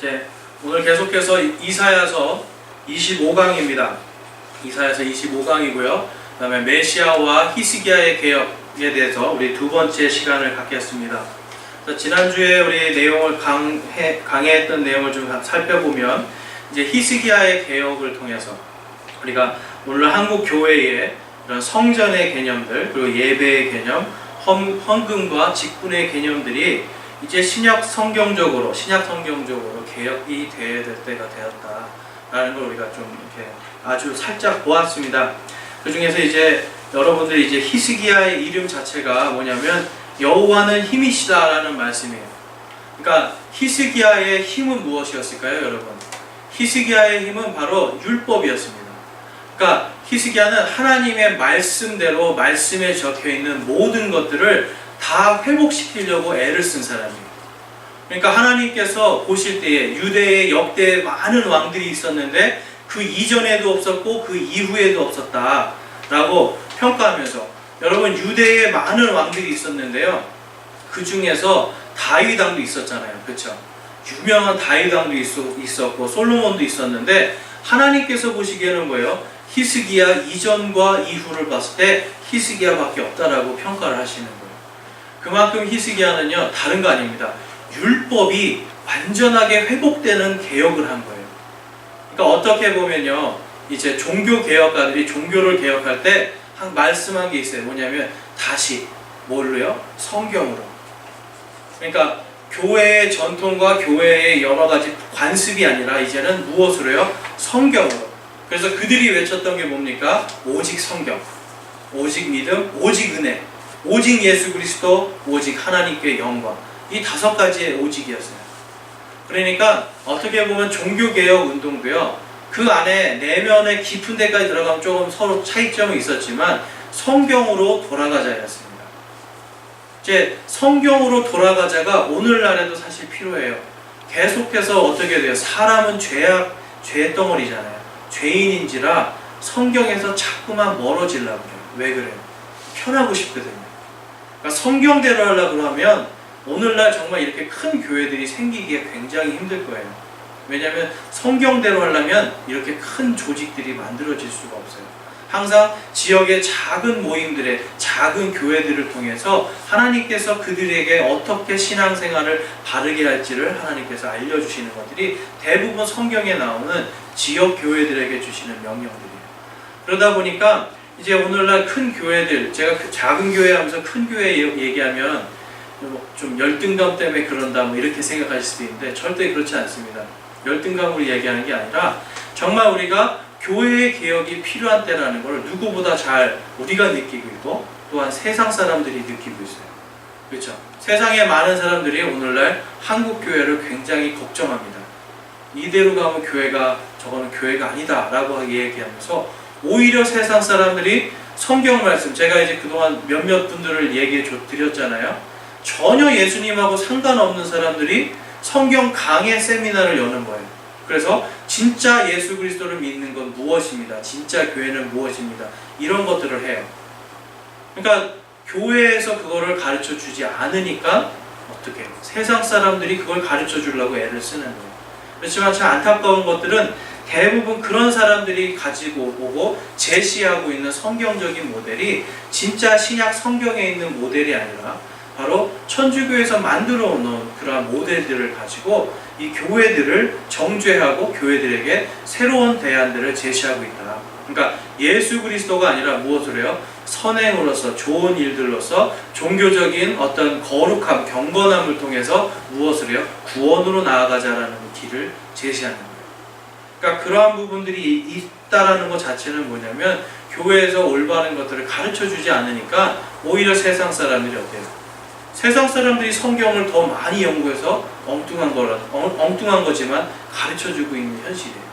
네, 오늘 계속해서 이사야서 25강입니다. 이사야서 25강이고요. 그 다음에 메시아와 히스기야의 개혁에 대해서 우리 두 번째 시간을 갖겠습니다. 지난주에 우리 내용을 강해했던 내용을 좀 살펴보면 이제 히스기야의 개혁을 통해서 우리가 오늘 한국 교회의 이런 성전의 개념들, 그리고 예배의 개념, 헌금과 직분의 개념들이 이제 신약 성경적으로 개혁이 되어야 될 때가 되었다라는 걸 우리가 좀 이렇게 아주 살짝 보았습니다. 그 중에서 이제 여러분들이 이제 히스기야의 이름 자체가 뭐냐면 여호와는 힘이시다라는 말씀이에요. 그러니까 히스기야의 힘은 무엇이었을까요, 여러분? 히스기야의 힘은 바로 율법이었습니다. 그러니까 히스기야는 하나님의 말씀대로 말씀에 적혀 있는 모든 것들을 다 회복시키려고 애를 쓴 사람이에요. 그러니까 하나님께서 보실 때에 유대의 역대 많은 왕들이 있었는데 그 이전에도 없었고 그 이후에도 없었다라고 평가하면서, 여러분 유대에 많은 왕들이 있었는데요, 그 중에서 다윗 왕도 있었잖아요, 그렇죠? 유명한 다윗 왕도 있었고 솔로몬도 있었는데 하나님께서 보시기에는 뭐예요? 히스기야 이전과 이후를 봤을 때 히스기야밖에 없다라고 평가를 하시는 거예요. 그만큼 히스기야는요 다른 거 아닙니다. 율법이 완전하게 회복되는 개혁을 한 거예요. 그러니까 어떻게 보면요, 이제 종교 개혁가들이 종교를 개혁할 때 말씀한 게 있어요. 뭐냐면 다시 뭘로요? 성경으로. 그러니까 교회의 전통과 교회의 여러 가지 관습이 아니라 이제는 무엇으로요? 성경으로. 그래서 그들이 외쳤던 게 뭡니까? 오직 성경, 오직 믿음, 오직 은혜, 오직 예수 그리스도, 오직 하나님께 영광. 이 5가지의 오직이었어요. 그러니까 어떻게 보면 종교개혁 운동도요, 그 안에 내면의 깊은 데까지 들어가면 조금 서로 차이점이 있었지만 성경으로 돌아가자였습니다. 이제 성경으로 돌아가자가 오늘날에도 사실 필요해요. 계속해서 어떻게 돼요? 사람은 죄덩어리잖아요. 죄인인지라 성경에서 자꾸만 멀어지려고 그래요. 왜 그래요? 편하고 싶거든요. 그러니까 성경대로 하려고 그러면 오늘날 정말 이렇게 큰 교회들이 생기기에 굉장히 힘들 거예요. 왜냐하면 성경대로 하려면 이렇게 큰 조직들이 만들어질 수가 없어요. 항상 지역의 작은 모임들의 작은 교회들을 통해서 하나님께서 그들에게 어떻게 신앙생활을 바르게 할지를 하나님께서 알려주시는 것들이 대부분 성경에 나오는 지역 교회들에게 주시는 명령들이에요. 그러다 보니까 이제 오늘날 큰 교회들, 제가 작은 교회 하면서 큰 교회 얘기하면 좀 열등감 때문에 그런다 뭐 이렇게 생각하실 수도 있는데 절대 그렇지 않습니다. 열등감으로 얘기하는 게 아니라 정말 우리가 교회의 개혁이 필요한 때라는 걸 누구보다 잘 우리가 느끼고 있고 또한 세상 사람들이 느끼고 있어요. 그렇죠? 세상의 많은 사람들이 오늘날 한국 교회를 굉장히 걱정합니다. 이대로 가면 저거는 교회가 아니다 라고 얘기하면서 오히려 세상 사람들이 성경 말씀, 제가 이제 그동안 몇몇 분들을 얘기해 드렸잖아요. 전혀 예수님하고 상관없는 사람들이 성경 강해 세미나를 여는 거예요. 그래서 진짜 예수 그리스도를 믿는 건 무엇입니다. 진짜 교회는 무엇입니다. 이런 것들을 해요. 그러니까 교회에서 그거를 가르쳐 주지 않으니까 어떻게 해요? 세상 사람들이 그걸 가르쳐 주려고 애를 쓰는 거예요. 그렇지만 참 안타까운 것들은 대부분 그런 사람들이 가지고 오고 제시하고 있는 성경적인 모델이 진짜 신약 성경에 있는 모델이 아니라 바로 천주교에서 만들어 놓은 그러한 모델들을 가지고 이 교회들을 정죄하고 교회들에게 새로운 대안들을 제시하고 있다. 그러니까 예수 그리스도가 아니라 무엇을 해요? 선행으로서, 좋은 일들로서, 종교적인 어떤 거룩함, 경건함을 통해서 무엇을 해요? 구원으로 나아가자라는 길을 제시하는 거예요. 그러니까 그러한 부분들이 있다라는 것 자체는 뭐냐면 교회에서 올바른 것들을 가르쳐 주지 않으니까 오히려 세상 사람들이 어때요? 세상 사람들이 성경을 더 많이 연구해서 엉뚱한 거지만 가르쳐주고 있는 현실이에요.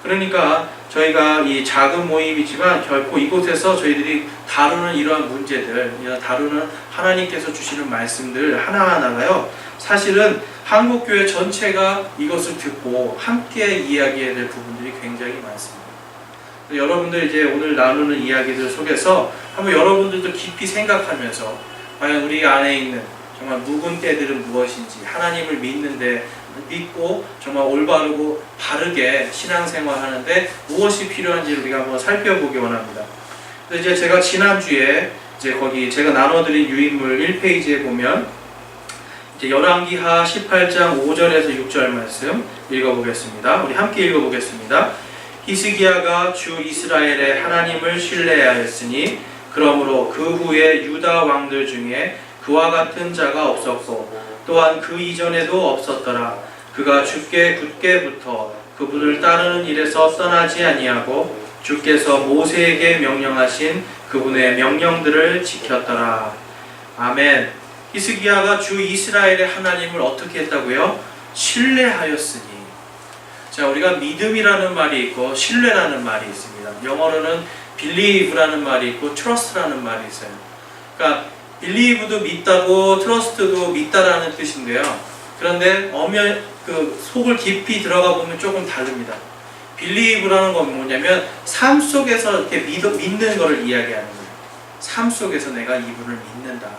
그러니까 저희가 이 작은 모임이지만 결코 이곳에서 저희들이 다루는 이러한 문제들, 다루는 하나님께서 주시는 말씀들 하나하나가요, 사실은 한국교회 전체가 이것을 듣고 함께 이야기해야 될 부분들이 굉장히 많습니다. 여러분들 이제 오늘 나누는 이야기들 속에서 한번 여러분들도 깊이 생각하면서 과연 우리 안에 있는 정말 묵은 때들은 무엇인지, 하나님을 믿는데 믿고 정말 올바르고 바르게 신앙생활하는데 무엇이 필요한지 우리가 한번 살펴보기 원합니다. 이제 제가 지난주에 이제 거기 제가 나눠드린 유인물 1페이지에 보면 이제 열왕기하 18장 5절에서 6절 말씀 읽어보겠습니다. 우리 함께 읽어보겠습니다. 히스기야가 주 이스라엘의 하나님을 신뢰하였으니 그러므로 그 후에 유다 왕들 중에 그와 같은 자가 없었고 또한 그 이전에도 없었더라. 그가 주께 굳게 붙어 그분을 따르는 일에서 떠나지 아니하고 주께서 모세에게 명령하신 그분의 명령들을 지켰더라. 아멘. 히스기야가 주 이스라엘의 하나님을 어떻게 했다고요? 신뢰하였으니. 자, 우리가 믿음이라는 말이 있고 신뢰라는 말이 있습니다. 영어로는 believe라는 말이 있고 trust라는 말이 있어요. 그러니까 believe도 믿다고 trust도 믿다라는 뜻인데요. 그런데 속을 깊이 들어가 보면 조금 다릅니다. believe라는 건 뭐냐면 삶 속에서 이렇게 믿는 것을 이야기하는 거예요. 삶 속에서 내가 이분을 믿는다.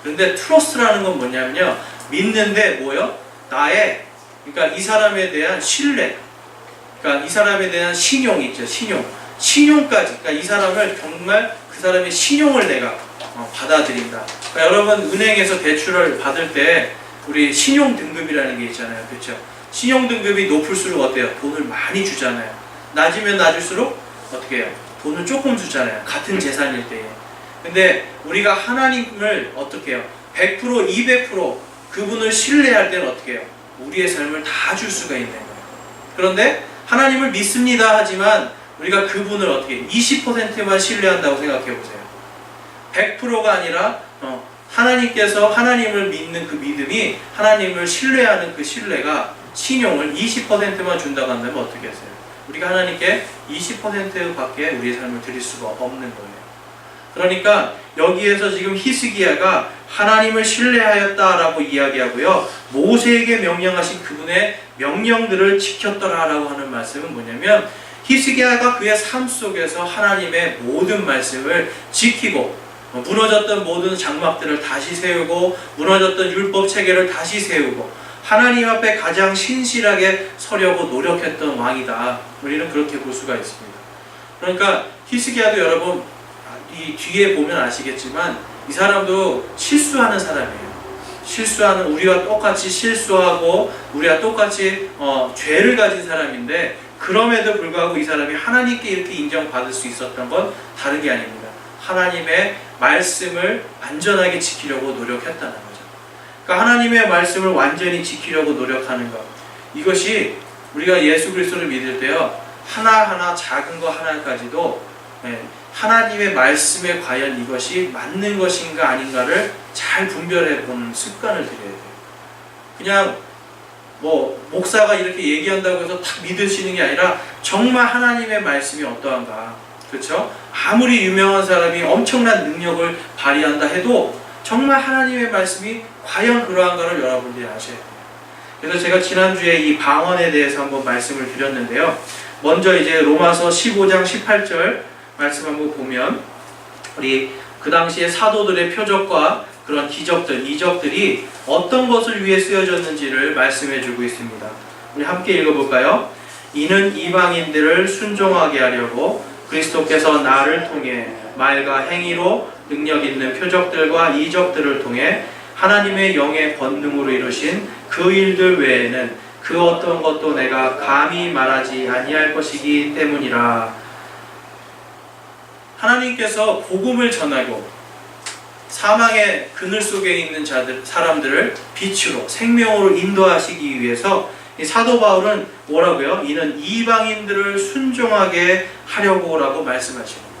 그런데 trust라는 건 뭐냐면요. 믿는데 뭐요? 그러니까 이 사람에 대한 신뢰. 그러니까 이 사람에 대한 신용 있죠. 신용까지. 그러니까 이 사람을 정말 그 사람의 신용을 내가 받아들인다. 그러니까 여러분 은행에서 대출을 받을 때 우리 신용 등급이라는 게 있잖아요. 그렇죠? 신용 등급이 높을수록 어때요? 돈을 많이 주잖아요. 낮으면 낮을수록 어떻게 해요? 돈을 조금 주잖아요. 같은 재산일 때에. 근데 우리가 하나님을 어떻게 해요? 100%, 200% 그분을 신뢰할 때는 어떻게 해요? 우리의 삶을 다 줄 수가 있는 거예요. 그런데 하나님을 믿습니다 하지만 우리가 그분을 어떻게 20%만 신뢰한다고 생각해 보세요. 100%가 아니라 하나님께서 하나님을 믿는 그 믿음이 하나님을 신뢰하는 그 신뢰가 신용을 20%만 준다고 한다면 어떻게 하세요? 우리가 하나님께 20%밖에 우리의 삶을 드릴 수가 없는 거예요. 그러니까 여기에서 지금 히스기야가 하나님을 신뢰하였다라고 이야기하고요. 모세에게 명령하신 그분의 명령들을 지켰더라라고 하는 말씀은 뭐냐면 히스기야가 그의 삶 속에서 하나님의 모든 말씀을 지키고 무너졌던 모든 장막들을 다시 세우고 무너졌던 율법 체계를 다시 세우고 하나님 앞에 가장 신실하게 서려고 노력했던 왕이다. 우리는 그렇게 볼 수가 있습니다. 그러니까 히스기야도 여러분 이 뒤에 보면 아시겠지만 이 사람도 실수하는 사람이에요. 실수하는 우리와 똑같이 실수하고 우리와 똑같이 죄를 가진 사람인데 그럼에도 불구하고 이 사람이 하나님께 이렇게 인정받을 수 있었던 건 다른 게 아닙니다. 하나님의 말씀을 완전하게 지키려고 노력했다는 거죠. 그러니까 하나님의 말씀을 완전히 지키려고 노력하는 것. 이것이 우리가 예수 그리스도를 믿을 때요. 하나하나 작은 거 하나까지도 하나님의 말씀에 과연 이것이 맞는 것인가 아닌가를 잘 분별해 보는 습관을 들여야 돼요. 그냥 목사가 이렇게 얘기한다고 해서 딱 믿으시는 게 아니라 정말 하나님의 말씀이 어떠한가. 그렇죠? 아무리 유명한 사람이 엄청난 능력을 발휘한다 해도 정말 하나님의 말씀이 과연 그러한가를 여러분들이 아셔야 돼요. 그래서 제가 지난주에 이 방언에 대해서 한번 말씀을 드렸는데요. 먼저 이제 로마서 15장 18절 말씀 한번 보면 우리 그 당시에 사도들의 표적과 그런 기적들, 이적들이 어떤 것을 위해 쓰여졌는지를 말씀해 주고 있습니다. 우리 함께 읽어볼까요? 이는 이방인들을 순종하게 하려고 그리스도께서 나를 통해 말과 행위로 능력 있는 표적들과 이적들을 통해 하나님의 영의 권능으로 이루신 그 일들 외에는 그 어떤 것도 내가 감히 말하지 아니할 것이기 때문이라. 하나님께서 복음을 전하고 사망의 그늘 속에 있는 사람들을 빛으로 생명으로 인도하시기 위해서 이 사도 바울은 뭐라고요? 이는 이방인들을 순종하게 하려고라고 말씀하시는 거예요.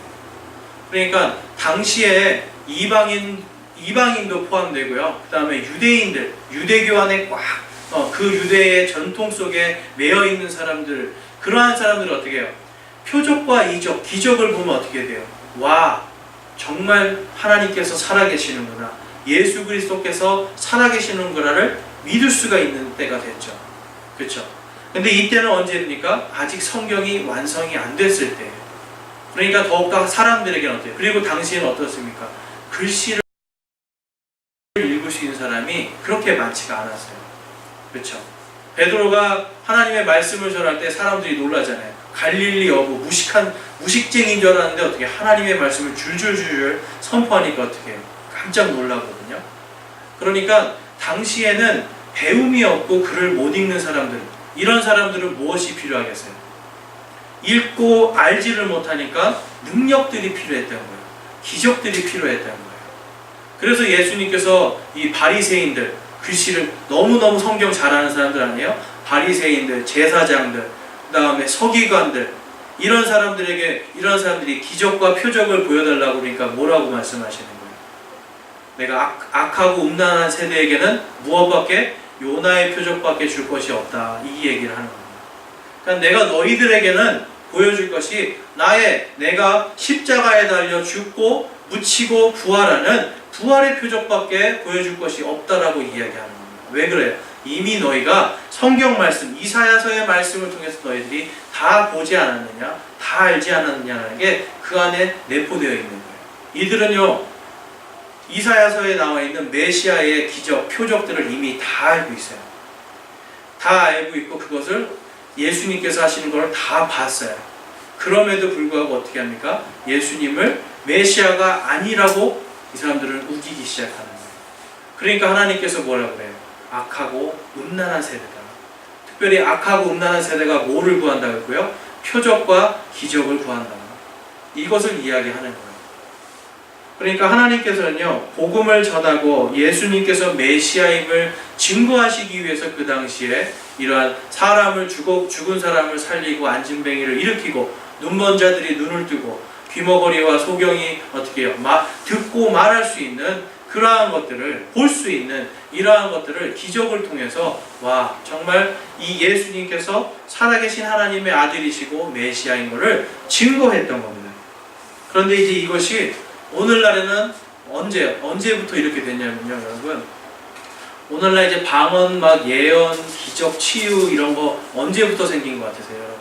그러니까 당시에 이방인도 포함되고요. 그 다음에 유대인들, 유대교 안에 꽉 그 유대의 전통 속에 매여 있는 사람들, 그러한 사람들은 어떻게 해요? 표적과 이적, 기적을 보면 어떻게 돼요? 와, 정말 하나님께서 살아계시는구나. 예수 그리스도께서 살아계시는구나를 믿을 수가 있는 때가 됐죠. 그렇죠? 근데 이때는 언제입니까? 아직 성경이 완성이 안 됐을 때예요. 그러니까 더욱더 사람들에게는 어때요? 그리고 당시에는 어떻습니까? 글씨를 읽을 수 있는 사람이 그렇게 많지가 않았어요. 그렇죠? 베드로가 하나님의 말씀을 전할 때 사람들이 놀라잖아요. 갈릴리 어부, 무식쟁이인 줄 알았는데 어떻게 하나님의 말씀을 줄줄줄 선포하니까 어떻게 해요? 깜짝 놀라거든요. 그러니까 당시에는 배움이 없고 글을 못 읽는 사람들, 이런 사람들은 무엇이 필요하겠어요? 읽고 알지를 못하니까 능력들이 필요했던 거예요. 기적들이 필요했던 거예요. 그래서 예수님께서 이 바리새인들, 글씨를 너무너무 성경 잘하는 사람들 아니에요? 바리새인들, 제사장들, 그 다음에 서기관들, 이런 사람들이 기적과 표적을 보여달라고 그러니까 뭐라고 말씀하시는 거예요? 내가 악하고 음란한 세대에게는 무엇밖에? 요나의 표적밖에 줄 것이 없다. 이 얘기를 하는 겁니다. 그러니까 내가 너희들에게는 보여줄 것이 내가 십자가에 달려 죽고 묻히고 부활하는 부활의 표적밖에 보여줄 것이 없다라고 이야기하는 겁니다. 왜 그래요? 이미 너희가 성경 말씀, 이사야서의 말씀을 통해서 너희들이 다 보지 않았느냐, 다 알지 않았느냐라는 게 그 안에 내포되어 있는 거예요. 이들은요, 이사야서에 나와 있는 메시아의 기적, 표적들을 이미 다 알고 있어요. 다 알고 있고 그것을 예수님께서 하시는 걸 다 봤어요. 그럼에도 불구하고 어떻게 합니까? 예수님을 메시아가 아니라고 이 사람들은 우기기 시작하는 거예요. 그러니까 하나님께서 뭐라고 그래요? 악하고 음란한 세대다. 특별히 악하고 음란한 세대가 뭐를 구한다고 했고요? 표적과 기적을 구한다. 이것을 이야기하는 거예요. 그러니까 하나님께서는요, 복음을 전하고 예수님께서 메시아임을 증거하시기 위해서 그 당시에 이러한 죽은 사람을 살리고 앉은뱅이를 일으키고 눈먼 자들이 눈을 뜨고 귀머거리와 소경이 어떻게 해요? 듣고 말할 수 있는 그러한 것들을 볼 수 있는 이러한 것들을 기적을 통해서 정말 이 예수님께서 살아계신 하나님의 아들이시고 메시아인 것을 증거했던 겁니다. 그런데 이제 이것이 오늘날에는 언제부터 이렇게 됐냐면요, 여러분. 오늘날 이제 방언, 예언, 기적, 치유 이런 거 언제부터 생긴 것 같으세요, 여러분?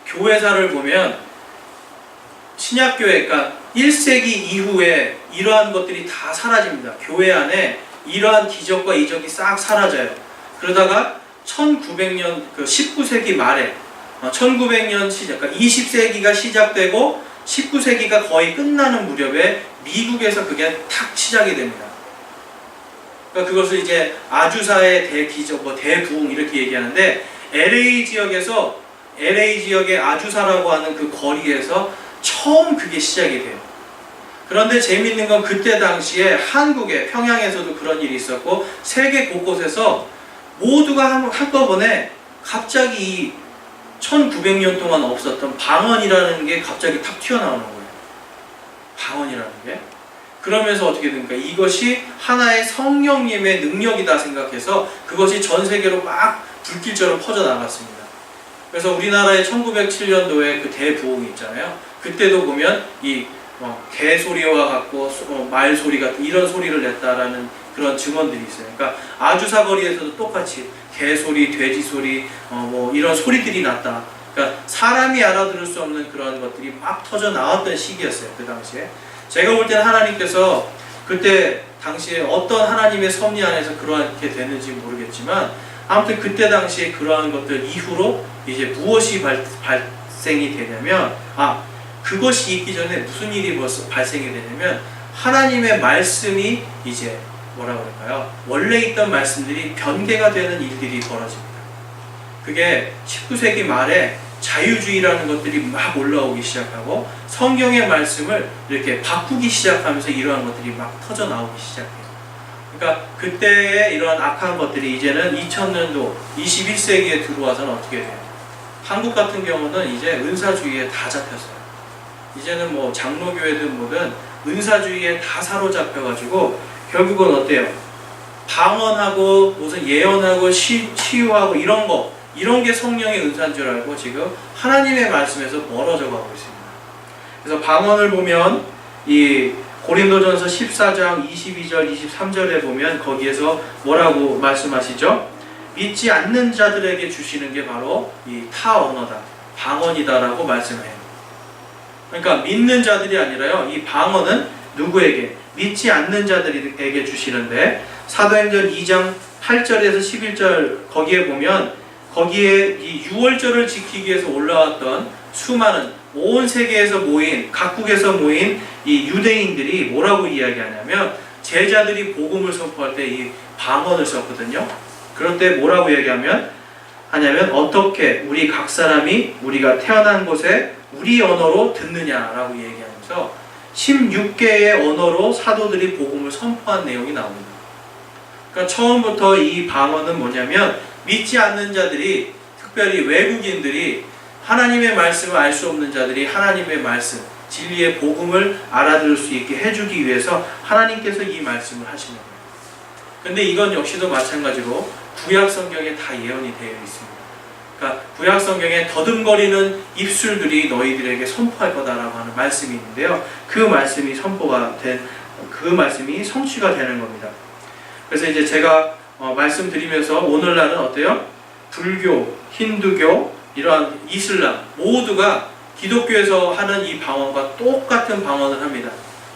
교회사를 보면 신약교회, 그러니까 1세기 이후에 이러한 것들이 다 사라집니다. 교회 안에 이러한 기적과 이적이 싹 사라져요. 그러다가 1900년, 19세기 말에 1900년 그러니까 20세기가 시작되고 19세기가 거의 끝나는 무렵에 미국에서 그게 탁 시작이 됩니다. 그러니까 그것을 이제 아주사의 대기적, 대부흥 이렇게 얘기하는데 LA 지역의 아주사라고 하는 그 거리에서 처음 그게 시작이 돼요. 그런데 재미있는 건 그때 당시에 한국에 평양에서도 그런 일이 있었고 세계 곳곳에서 모두가 한꺼번에 갑자기 이 1900년 동안 없었던 방언이라는 게 갑자기 탁 튀어나오는 거예요. 방언이라는 게. 그러면서 어떻게 됩니까? 이것이 하나의 성령님의 능력이다 생각해서 그것이 전 세계로 막 불길처럼 퍼져나갔습니다. 그래서 우리나라의 1907년도에 그 대부흥이 있잖아요. 그때도 보면 이 개소리와 같고 말소리 같은 이런 소리를 냈다라는 그런 증언들이 있어요. 그러니까 아주사 거리에서도 똑같이 개소리, 돼지소리, 이런 소리들이 났다. 그러니까 사람이 알아들을 수 없는 그런 것들이 막 터져 나왔던 시기였어요. 그 당시에. 제가 볼 때는 하나님께서 그때 당시에 어떤 하나님의 섭리 안에서 그렇게 됐는지 모르겠지만 아무튼 그때 당시에 그러한 것들 이후로 이제 무엇이 발생이 되냐면 그것이 있기 전에 무슨 일이 발생이 되냐면 하나님의 말씀이 이제 뭐라 그럴까요? 원래 있던 말씀들이 변개가 되는 일들이 벌어집니다. 그게 19세기 말에 자유주의라는 것들이 막 올라오기 시작하고 성경의 말씀을 이렇게 바꾸기 시작하면서 이러한 것들이 막 터져 나오기 시작해요. 그러니까 그때의 이러한 악한 것들이 이제는 2000년도 21세기에 들어와서는 어떻게 돼요? 한국 같은 경우는 이제 은사주의에 다 잡혔어요. 이제는 장로교회든 뭐든 은사주의에 다 사로잡혀가지고 결국은 어때요? 방언하고 무슨 예언하고 치유하고 이런 게 성령의 은사인 줄 알고 지금 하나님의 말씀에서 멀어져 가고 있습니다. 그래서 방언을 보면 이 고린도전서 14장 22절 23절에 보면 거기에서 뭐라고 말씀하시죠? 믿지 않는 자들에게 주시는 게 바로 이 타 언어다, 방언이다라고 말씀해요. 그러니까 믿는 자들이 아니라요, 이 방언은 누구에게? 믿지 않는 자들에게 주시는데 사도행전 2장 8절에서 11절 거기에 보면 거기에 이 6월절을 지키기 위해서 올라왔던 수많은 온 세계에서 모인 각국에서 모인 이 유대인들이 뭐라고 이야기하냐면 제자들이 복음을 선포할 때 이 방언을 썼거든요. 그럴 때 뭐라고 하냐면 어떻게 우리 각 사람이 우리가 태어난 곳에 우리 언어로 듣느냐라고 얘기하면서 16개의 언어로 사도들이 복음을 선포한 내용이 나옵니다. 그러니까 처음부터 이 방언은 뭐냐면 믿지 않는 자들이, 특별히 외국인들이, 하나님의 말씀을 알 수 없는 자들이 하나님의 말씀, 진리의 복음을 알아들을 수 있게 해주기 위해서 하나님께서 이 말씀을 하시는 거예요. 근데 이건 역시도 마찬가지로 구약 성경에 다 예언이 되어 있습니다. 그러니까 구약 성경에 더듬거리는 입술들이 너희들에게 선포할 거다라고 하는 말씀이 있는데요. 그 말씀이 그 말씀이 성취가 되는 겁니다. 그래서 이제 제가 말씀드리면서 오늘날은 어때요? 불교, 힌두교, 이러한 이슬람 모두가 기독교에서 하는 이 방언과 똑같은 방언을 합니다.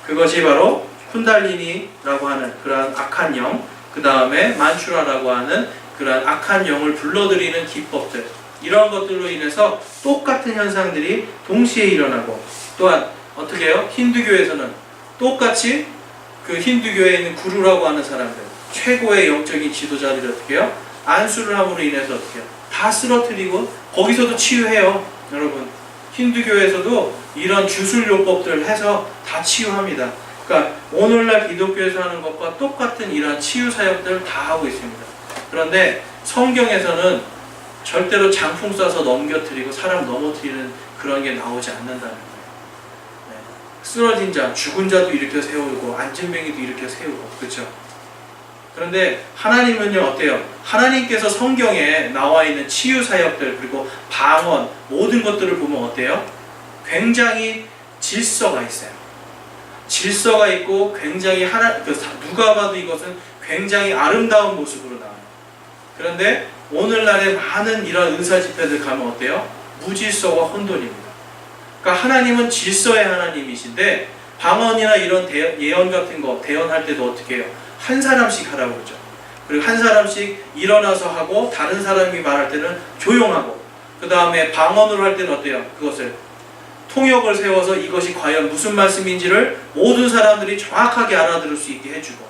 그것이 바로 쿤달리니라고 하는 그러한 악한 영, 그 다음에 만추라라고 하는 그러한 악한 영을 불러들이는 기법들, 이런 것들로 인해서 똑같은 현상들이 동시에 일어나고, 또한 어떻게 해요? 힌두교에서는 똑같이 그 힌두교에 있는 구루라고 하는 사람들, 최고의 영적인 지도자들이 어떻게 해요? 안수를 함으로 인해서 어떻게 해요? 다 쓰러뜨리고 거기서도 치유해요. 여러분, 힌두교에서도 이런 주술요법들을 해서 다 치유합니다. 그러니까 오늘날 기독교에서 하는 것과 똑같은 이러한 치유 사역들을 다 하고 있습니다. 그런데 성경에서는 절대로 장풍 쏴서 넘겨뜨리고 사람 넘어뜨리는 그런 게 나오지 않는다는 거예요. 네. 쓰러진 자, 죽은 자도 일으켜 세우고 안진뱅이도 일으켜 세우고, 그렇죠? 그런데 하나님은요 어때요? 하나님께서 성경에 나와 있는 치유 사역들, 그리고 방언, 모든 것들을 보면 어때요? 굉장히 질서가 있어요. 질서가 있고 굉장히 누가 봐도 이것은 굉장히 아름다운 모습으로 나와요. 그런데 오늘날의 많은 이런 은사 집회들 가면 어때요? 무질서와 혼돈입니다. 그러니까 하나님은 질서의 하나님이신데 방언이나 이런 예언 같은 거 대언할 때도 어떻게 해요? 한 사람씩 하라고 그러죠. 그리고 한 사람씩 일어나서 하고, 다른 사람이 말할 때는 조용하고, 그 다음에 방언으로 할 때는 어때요? 그것을 통역을 세워서 이것이 과연 무슨 말씀인지를 모든 사람들이 정확하게 알아들을 수 있게 해주고,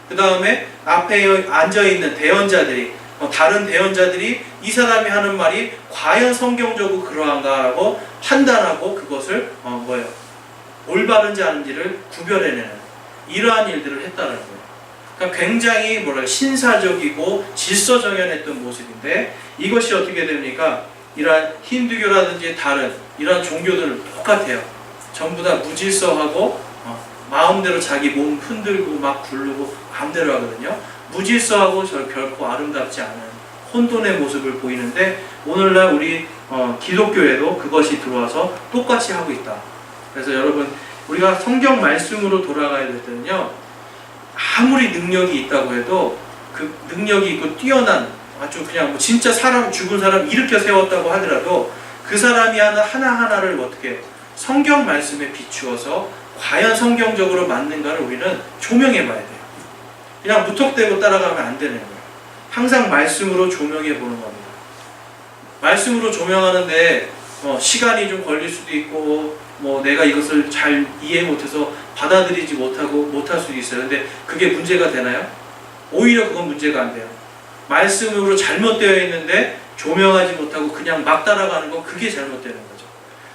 그 다음에 앞에 앉아있는 대언자들이, 다른 대언자들이 이 사람이 하는 말이 과연 성경적으로 그러한가라고 판단하고 그것을 올바른지 아닌지를 구별해내는 이러한 일들을 했다는 거예요. 그러니까 굉장히 신사적이고 질서정연했던 모습인데, 이것이 어떻게 됩니까? 이러한 힌두교라든지 다른 이러한 종교들은 똑같아요. 전부 다 무질서하고 마음대로 자기 몸 흔들고 막 굴르고 마음대로 하거든요. 무질서하고 결코 아름답지 않은 혼돈의 모습을 보이는데, 오늘날 우리 기독교에도 그것이 들어와서 똑같이 하고 있다. 그래서 여러분, 우리가 성경 말씀으로 돌아가야 될 때는요, 아무리 능력이 있다고 해도 그 능력이 있고 뛰어난, 아주 그냥 진짜 죽은 사람 일으켜 세웠다고 하더라도 그 사람이 하는 하나하나를 어떻게 성경 말씀에 비추어서 과연 성경적으로 맞는가를 우리는 조명해 봐야 돼요. 그냥 무턱대고 따라가면 안 되는 거예요. 항상 말씀으로 조명해 보는 겁니다. 말씀으로 조명하는데 시간이 좀 걸릴 수도 있고, 내가 이것을 잘 이해 못해서 받아들이지 못할 수도 있어요. 근데 그게 문제가 되나요? 오히려 그건 문제가 안 돼요. 말씀으로 잘못되어 있는데 조명하지 못하고 그냥 막 따라가는 건 그게 잘못되는 거죠.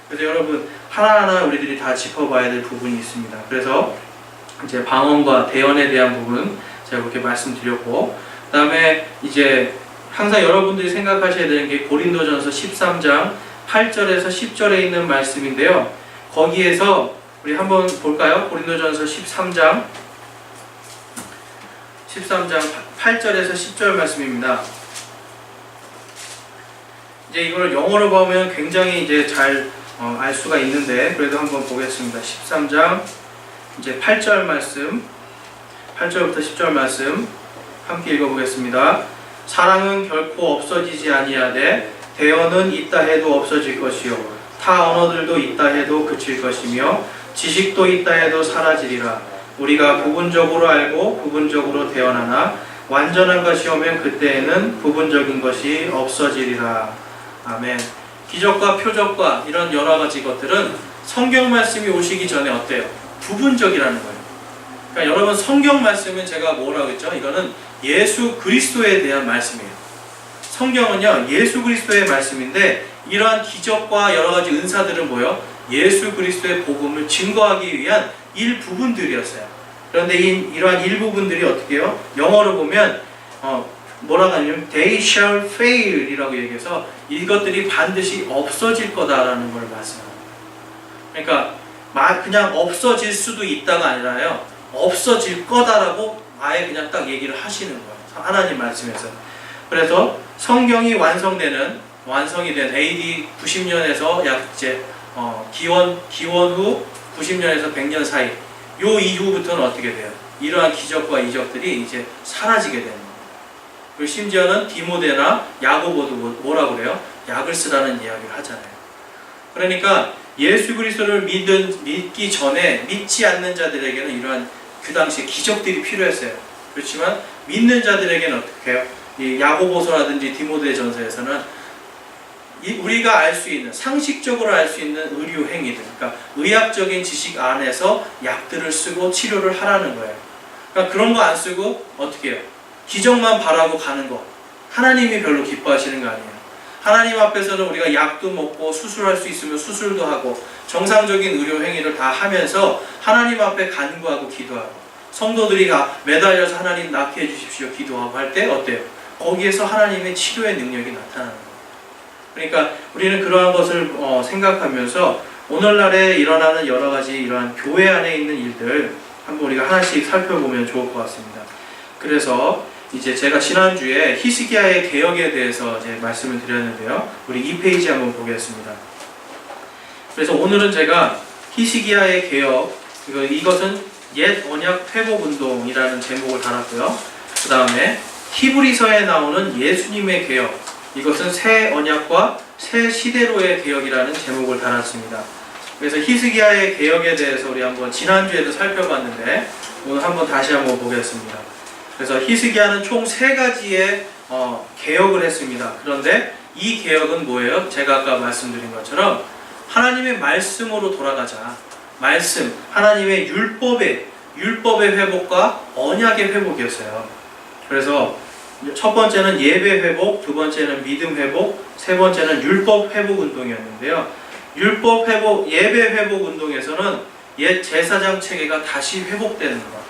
그래서 여러분, 하나하나 우리들이 다 짚어봐야 될 부분이 있습니다. 그래서 이제 방언과 대언에 대한 부분 제가 그렇게 말씀드렸고, 그 다음에 이제 항상 여러분들이 생각하셔야 되는 게 고린도전서 13장 8절에서 10절에 있는 말씀인데요. 거기에서 우리 한번 볼까요? 고린도전서 13장 8절에서 10절 말씀입니다. 이제 이걸 영어로 보면 굉장히 이제 잘 알 수가 있는데, 그래도 한번 보겠습니다. 13장 이제 8절 말씀, 8절부터 10절 말씀 함께 읽어보겠습니다. 사랑은 결코 없어지지 아니하되 대언은 있다 해도 없어질 것이요 타 언어들도 있다 해도 그칠 것이며 지식도 있다 해도 사라지리라. 우리가 부분적으로 알고 부분적으로 대언하나 완전한 것이 오면 그때에는 부분적인 것이 없어지리라. 아멘. 기적과 표적과 이런 여러 가지 것들은 성경 말씀이 오시기 전에 어때요? 부분적이라는 거예요. 그러니까 여러분, 성경 말씀은 제가 뭐라고 했죠? 이거는 예수 그리스도에 대한 말씀이에요. 성경은요, 예수 그리스도의 말씀인데 이러한 기적과 여러 가지 은사들은 뭐예요? 예수 그리스도의 복음을 증거하기 위한 일부분들이었어요. 그런데 이러한 일부분들이 어떻게 해요? 영어로 보면 뭐라고 하냐면 they shall fail 이라고 얘기해서 이것들이 반드시 없어질 거다라는 걸 말씀합니다. 그러니까 그냥 없어질 수도 있다가 아니라요, 없어질 거다라고 아예 그냥 딱 얘기를 하시는 거예요. 하나님 말씀에서. 그래서 성경이 완성이 된 AD 90년에서 약 이제 기원 후 90년에서 100년 사이, 요 이후부터는 어떻게 돼요? 이러한 기적과 이적들이 이제 사라지게 되는 거예요. 그리고 심지어는 디모데나 야고보도 뭐라고 그래요? 약을 쓰라는 이야기를 하잖아요. 그러니까 예수 그리스도를 믿기 전에 믿지 않는 자들에게는 이러한 그 당시에 기적들이 필요했어요. 그렇지만 믿는 자들에게는 어떻게 해요? 이 야고보서라든지 디모데 전서에서는 우리가 알 수 있는, 상식적으로 알 수 있는 의료 행위들, 그러니까 의학적인 지식 안에서 약들을 쓰고 치료를 하라는 거예요. 그러니까 그런 거 안 쓰고 어떻게 해요? 기적만 바라고 가는 거, 하나님이 별로 기뻐하시는 거 아니에요. 하나님 앞에서는 우리가 약도 먹고 수술할 수 있으면 수술도 하고 정상적인 의료 행위를 다 하면서 하나님 앞에 간구하고 기도하고, 성도들이 매달려서 하나님 낫게 해주십시오 기도하고 할 때 어때요? 거기에서 하나님의 치료의 능력이 나타나는 거예요. 그러니까 우리는 그러한 것을 생각하면서 오늘날에 일어나는 여러 가지 이러한 교회 안에 있는 일들 한번 우리가 하나씩 살펴보면 좋을 것 같습니다. 그래서 이제 제가 지난주에 히스기야의 개혁에 대해서 이제 말씀을 드렸는데요. 우리 2페이지 한번 보겠습니다. 그래서 오늘은 제가 히스기야의 개혁, 이것은 옛 언약 회복 운동이라는 제목을 달았고요. 그 다음에 히브리서에 나오는 예수님의 개혁, 이것은 새 언약과 새 시대로의 개혁이라는 제목을 달았습니다. 그래서 히스기야의 개혁에 대해서 우리 한번 지난주에도 살펴봤는데 오늘 한번 다시 한번 보겠습니다. 그래서 히스기야는 총 3가지의 개혁을 했습니다. 그런데 이 개혁은 뭐예요? 제가 아까 말씀드린 것처럼 하나님의 말씀으로 돌아가자. 말씀, 하나님의 율법의 회복과 언약의 회복이었어요. 그래서 첫 번째는 예배 회복, 두 번째는 믿음 회복, 세 번째는 율법 회복 운동이었는데요. 율법 회복, 예배 회복 운동에서는 옛 제사장 체계가 다시 회복되는 것.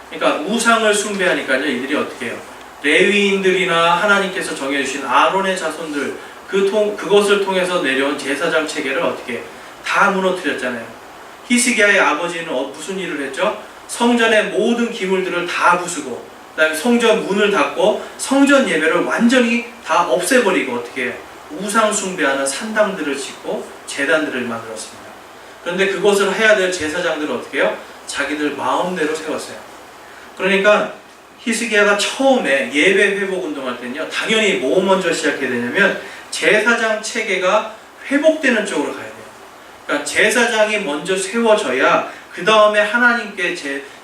그러니까 우상을 숭배하니까요, 이들이 어떻게 해요? 레위인들이나 하나님께서 정해주신 아론의 자손들, 그것을 통해서 내려온 제사장 체계를 어떻게 해요? 다 무너뜨렸잖아요. 히스기야의 아버지는 무슨 일을 했죠? 성전의 모든 기물들을 다 부수고, 그 다음에 성전 문을 닫고 성전 예배를 완전히 다 없애버리고 어떻게 해요? 우상 숭배하는 산당들을 짓고 제단들을 만들었습니다. 그런데 그것을 해야 될 제사장들은 어떻게 해요? 자기들 마음대로 세웠어요. 그러니까 히스기야가 처음에 예배 회복 운동할 때는요, 당연히 뭐 먼저 시작해야 되냐면 제사장 체계가 회복되는 쪽으로 가야 돼요. 그러니까 제사장이 먼저 세워져야 그 다음에 하나님께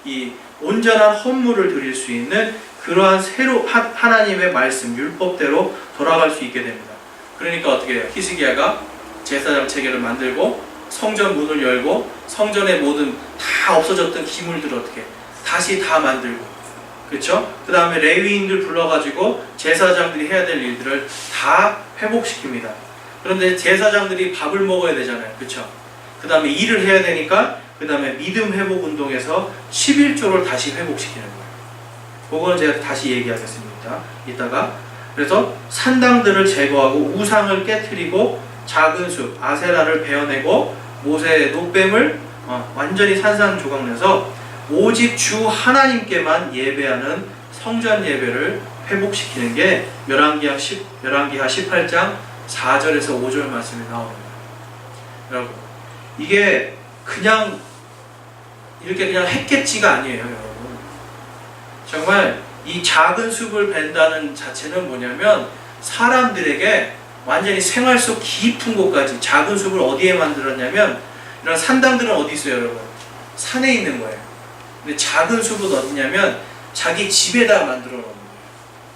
이 온전한 헌물을 드릴 수 있는 그러한 하나님의 말씀, 율법대로 돌아갈 수 있게 됩니다. 그러니까 어떻게 해요? 히스기야가 제사장 체계를 만들고 성전 문을 열고 성전의 모든 다 없어졌던 기물들을 어떻게 해요? 다시 다 만들고, 그렇죠? 그 다음에 레위인들 불러가지고 제사장들이 해야 될 일들을 다 회복시킵니다. 그런데 제사장들이 밥을 먹어야 되잖아요, 그렇죠? 그 다음에 일을 해야 되니까 그 다음에 믿음 회복 운동에서 11조를 다시 회복시키는 거예요. 그거는 제가 다시 얘기하겠습니다. 이따가. 그래서 산당들을 제거하고 우상을 깨트리고 작은 숲 아세라를 베어내고 모세의 노뱀을 완전히 산산조각내서 오직 주 하나님께만 예배하는 성전 예배를 회복시키는 게 열왕기하 18장 4절에서 5절 말씀에 나옵니다. 여러분, 이게 그냥 이렇게 그냥 했겠지가 아니에요, 여러분. 정말 이 작은 숲을 벤다는 자체는 뭐냐면 사람들에게 완전히 생활 속 깊은 곳까지, 작은 숲을 어디에 만들었냐면 이런 산당들은 어디 있어요, 여러분? 산에 있는 거예요. 근데 작은 숲은 어디냐면 자기 집에다 만들어 놓는 거예요.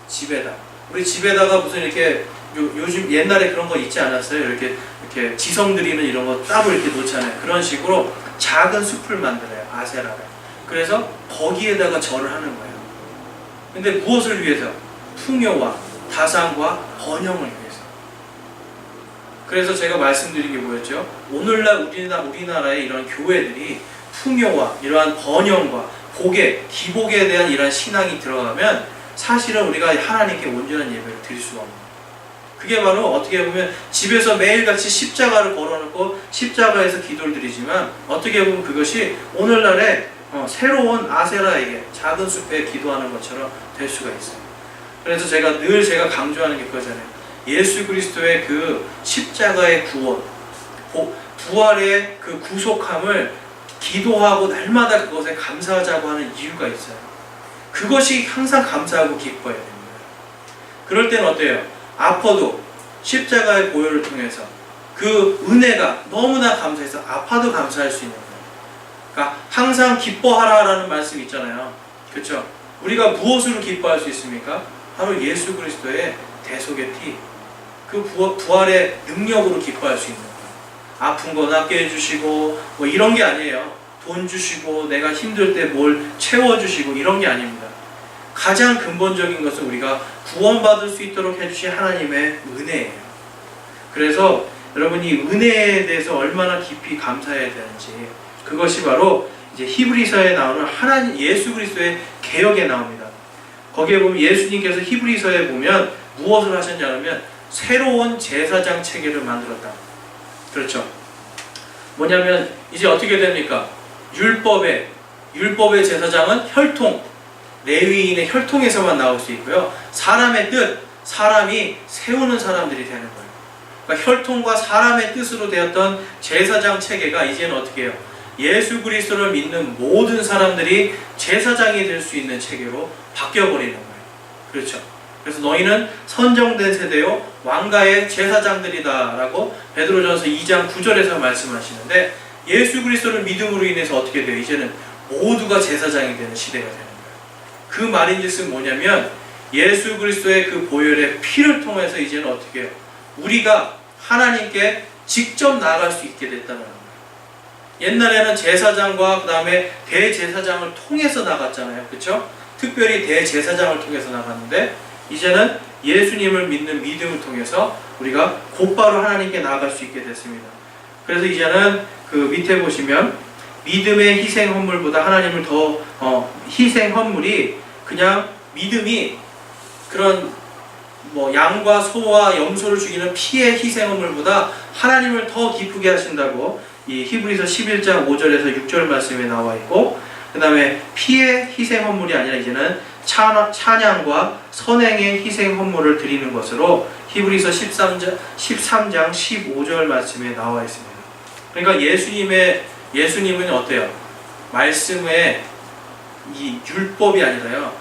집에다. 우리 집에다가 무슨 이렇게 요즘 옛날에 그런 거 있지 않았어요? 이렇게 지성 드리는 이런 거 따로 이렇게 놓잖아요. 그런 식으로 작은 숲을 만들어요. 아세라를. 그래서 거기에다가 절을 하는 거예요. 근데 무엇을 위해서? 풍요와 다산과 번영을 위해서. 그래서 제가 말씀드린 게 뭐였죠? 오늘날 우리나라의 이런 교회들이 풍요와 이러한 번영과 복에, 기복에 대한 이러한 신앙이 들어가면 사실은 우리가 하나님께 온전한 예배를 드릴 수가 없는 거예요. 그게 바로 어떻게 보면 집에서 매일같이 십자가를 걸어놓고 십자가에서 기도를 드리지만 어떻게 보면 그것이 오늘날의 새로운 아세라에게 작은 숲에 기도하는 것처럼 될 수가 있어요. 그래서 제가 강조하는 게 그거잖아요. 예수 그리스도의 그 십자가의 구원, 부활의 그 구속함을 기도하고 날마다 그것에 감사하자고 하는 이유가 있어요. 그것이 항상 감사하고 기뻐야 됩니다. 그럴 때는 어때요? 아파도 십자가의 보혈을 통해서 그 은혜가 너무나 감사해서 아파도 감사할 수 있는 거예요. 그러니까 항상 기뻐하라라는 말씀이 있잖아요. 그렇죠? 우리가 무엇으로 기뻐할 수 있습니까? 바로 예수 그리스도의 대속의 피, 그 부활의 능력으로 기뻐할 수 있는 거예요. 아픈 거 낫게 해주시고 뭐 이런 게 아니에요. 돈 주시고 내가 힘들 때 뭘 채워주시고 이런 게 아닙니다. 가장 근본적인 것은 우리가 구원받을 수 있도록 해주신 하나님의 은혜예요. 그래서 여러분이 은혜에 대해서 얼마나 깊이 감사해야 되는지, 그것이 바로 이제 히브리서에 나오는 하나님 예수 그리스도의 개혁에 나옵니다. 거기에 보면 예수님께서 히브리서에 보면 무엇을 하셨냐면 새로운 제사장 체계를 만들었다. 그렇죠? 뭐냐면 이제 어떻게 됩니까? 율법의 제사장은 혈통, 레위인의 혈통에서만 나올 수 있고요. 사람의 뜻, 사람이 세우는 사람들이 되는 거예요. 그러니까 혈통과 사람의 뜻으로 되었던 제사장 체계가 이제는 어떻게 해요? 예수 그리스도를 믿는 모든 사람들이 제사장이 될 수 있는 체계로 바뀌어버리는 거예요. 그렇죠? 그래서 너희는 선정된 세대요 왕가의 제사장들이다 라고 베드로전서 2장 9절에서 말씀하시는데, 예수 그리스도를 믿음으로 인해서 어떻게 돼요? 이제는 모두가 제사장이 되는 시대가 되는 거예요. 그 말인즉슨 뭐냐면 예수 그리스도의 그 보혈의 피를 통해서 이제는 어떻게 해요? 우리가 하나님께 직접 나아갈 수 있게 됐다는 거예요. 옛날에는 제사장과 그 다음에 대제사장을 통해서 나갔잖아요. 그렇죠? 특별히 대제사장을 통해서 나갔는데 이제는 예수님을 믿는 믿음을 통해서 우리가 곧바로 하나님께 나아갈 수 있게 됐습니다. 그래서 이제는 그 밑에 보시면 믿음의 희생 헌물보다 하나님을 더 희생 헌물이 그냥 믿음이 그런 뭐 양과 소와 염소를 죽이는 피의 희생 헌물보다 하나님을 더 기쁘게 하신다고 이 히브리서 11장 5절에서 6절 말씀에 나와 있고, 그 다음에 피의 희생 헌물이 아니라 이제는 찬양과 선행의 희생 헌물을 드리는 것으로 히브리서 13장 15절 말씀에 나와 있습니다. 그러니까 예수님은 어때요? 말씀의 이 율법이 아니라요,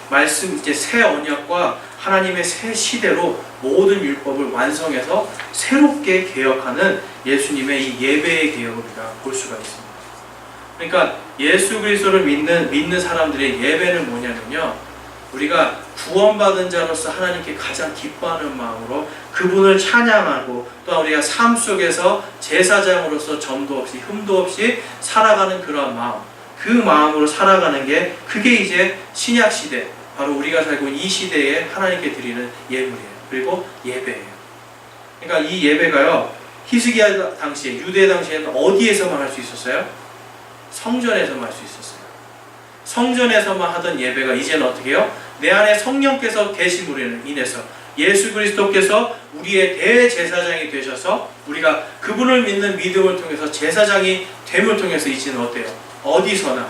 말씀 이제 새 언약과 하나님의 새 시대로 모든 율법을 완성해서 새롭게 개혁하는 예수님의 이 예배의 개혁을 우리가 볼 수가 있습니다. 그러니까 예수 그리스도를 믿는 사람들의 예배는 뭐냐면요, 우리가 구원받은 자로서 하나님께 가장 기뻐하는 마음으로 그분을 찬양하고, 또한 우리가 삶 속에서 제사장으로서 점도 없이 흠도 없이 살아가는 그러한 마음, 그 마음으로 살아가는 게 그게 이제 신약 시대, 바로 우리가 살고 있는 이 시대에 하나님께 드리는 예물이에요. 그리고 예배예요. 그러니까 이 예배가요, 히스기야 당시에, 유대 당시에는 어디에서만 할 수 있었어요? 성전에서만 할 수 있었어요. 성전에서만 하던 예배가 이제는 어떻게 해요? 내 안에 성령께서 계심으로 인해서 예수 그리스도께서 우리의 대제사장이 되셔서 우리가 그분을 믿는 믿음을 통해서 제사장이 됨을 통해서 이제는 어때요? 어디서나,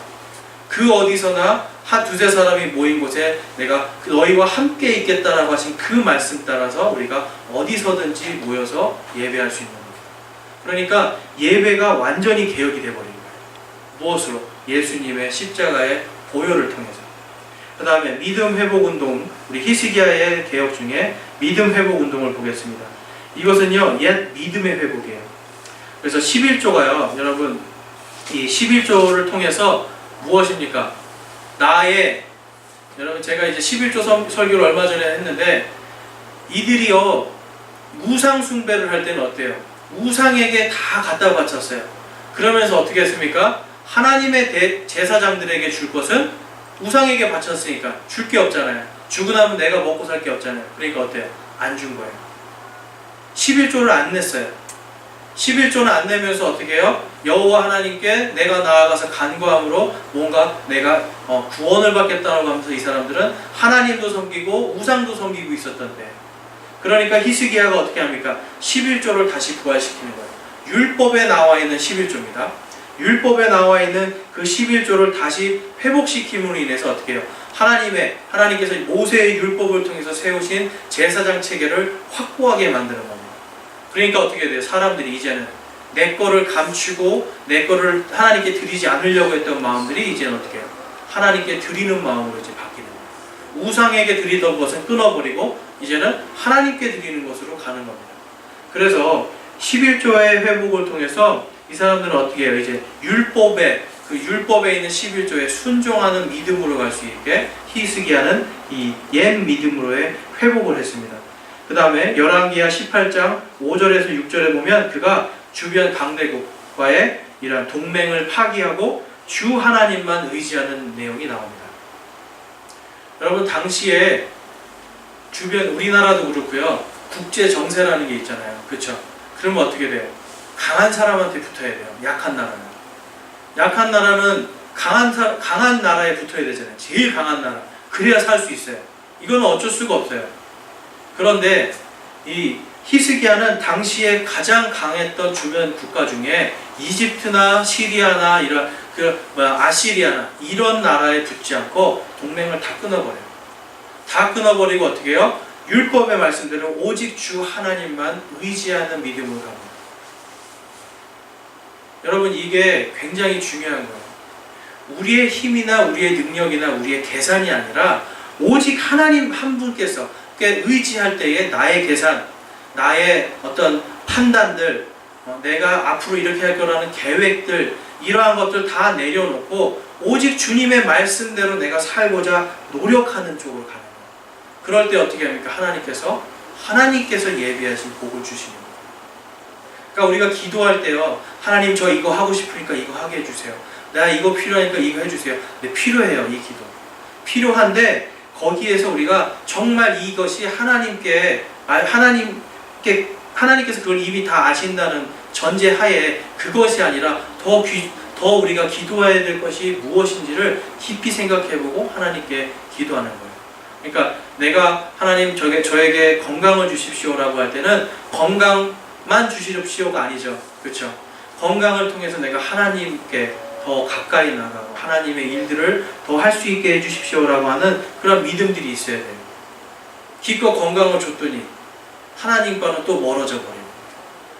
그 어디서나 한 두세 사람이 모인 곳에 내가 너희와 함께 있겠다라고 하신 그 말씀 따라서 우리가 어디서든지 모여서 예배할 수 있는 거예요. 그러니까 예배가 완전히 개혁이 되어버린 거예요. 무엇으로? 예수님의 십자가의 보혈을 통해서. 그 다음에 믿음 회복 운동, 우리 히스기야의 개혁 중에 믿음 회복 운동을 보겠습니다. 이것은요, 옛 믿음의 회복이에요. 그래서 11조가요, 여러분, 이 11조를 통해서 무엇입니까? 여러분 제가 이제 11조 설교를 얼마 전에 했는데, 이들이요 우상 숭배를 할 때는 어때요? 우상에게 다 갖다 바쳤어요. 그러면서 어떻게 했습니까? 하나님의 제사장들에게 줄 것은 우상에게 바쳤으니까 줄 게 없잖아요. 주고 나면 내가 먹고 살 게 없잖아요. 그러니까 어때요? 안 준 거예요. 11조를 안 냈어요. 11조는 안 내면서 어떻게 해요? 여호와 하나님께 내가 나아가서 간구함으로 뭔가 내가 구원을 받겠다고 하면서 이 사람들은 하나님도 섬기고 우상도 섬기고 있었던데, 그러니까 히스기야가 어떻게 합니까? 11조를 다시 부활시키는 거예요. 율법에 나와 있는 11조입니다. 율법에 나와 있는 그 11조를 다시 회복시킴으로 인해서 어떻게 해요? 하나님께서 모세의 율법을 통해서 세우신 제사장 체계를 확고하게 만드는 겁니다. 그러니까 어떻게 돼요? 사람들이 이제는 내 거를 감추고 내 거를 하나님께 드리지 않으려고 했던 마음들이 이제는 어떻게 해요? 하나님께 드리는 마음으로 이제 바뀌는 거예요. 우상에게 드리던 것은 끊어버리고 이제는 하나님께 드리는 것으로 가는 겁니다. 그래서 11조의 회복을 통해서 이 사람들은 어떻게 해요? 이제 율법에 있는 11조에 순종하는 믿음으로 갈 수 있게 히스기야는 이 옛 믿음으로의 회복을 했습니다. 그 다음에 열왕기하 18장 5절에서 6절에 보면 그가 주변 강대국과의 이러한 동맹을 파기하고 주 하나님만 의지하는 내용이 나옵니다. 여러분, 당시에 주변 우리나라도 그렇고요, 국제 정세라는 게 있잖아요. 그렇죠? 그러면 어떻게 돼요? 강한 사람한테 붙어야 돼요. 약한 나라는 강한 나라에 붙어야 되잖아요. 제일 강한 나라. 그래야 살 수 있어요. 이건 어쩔 수가 없어요. 그런데 이 히스기야는 당시에 가장 강했던 주변 국가 중에 이집트나 시리아나 아시리아나 이런 나라에 붙지 않고 동맹을 다 끊어버려요. 다 끊어버리고 어떻게 해요? 율법의 말씀대로 오직 주 하나님만 의지하는 믿음으로 갑니다. 여러분, 이게 굉장히 중요한 거예요. 우리의 힘이나 우리의 능력이나 우리의 계산이 아니라 오직 하나님 한 분께서 의지할 때에 나의 계산, 나의 어떤 판단들, 내가 앞으로 이렇게 할 거라는 계획들, 이러한 것들 다 내려놓고 오직 주님의 말씀대로 내가 살고자 노력하는 쪽으로 가는 거예요. 그럴 때 어떻게 합니까? 하나님께서 예비하신 복을 주시는 거예요. 그러니까 우리가 기도할 때요, 하나님 저 이거 하고 싶으니까 이거 하게 해주세요. 나 이거 필요하니까 이거 해주세요. 근데 필요해요, 이 기도. 필요한데 거기에서 우리가 정말 이것이 하나님께서 그걸 이미 다 아신다는 전제하에 그것이 아니라 더 우리가 기도해야 될 것이 무엇인지를 깊이 생각해보고 하나님께 기도하는 거예요. 그러니까 내가 하나님 저에게 건강을 주십시오라고 할 때는 건강만 주십시오가 아니죠. 그렇죠? 건강을 통해서 내가 하나님께 더 가까이 나가고 하나님의 일들을 더 할 수 있게 해주십시오라고 하는 그런 믿음들이 있어야 돼요. 기껏 건강을 줬더니 하나님과는 또 멀어져 버리고,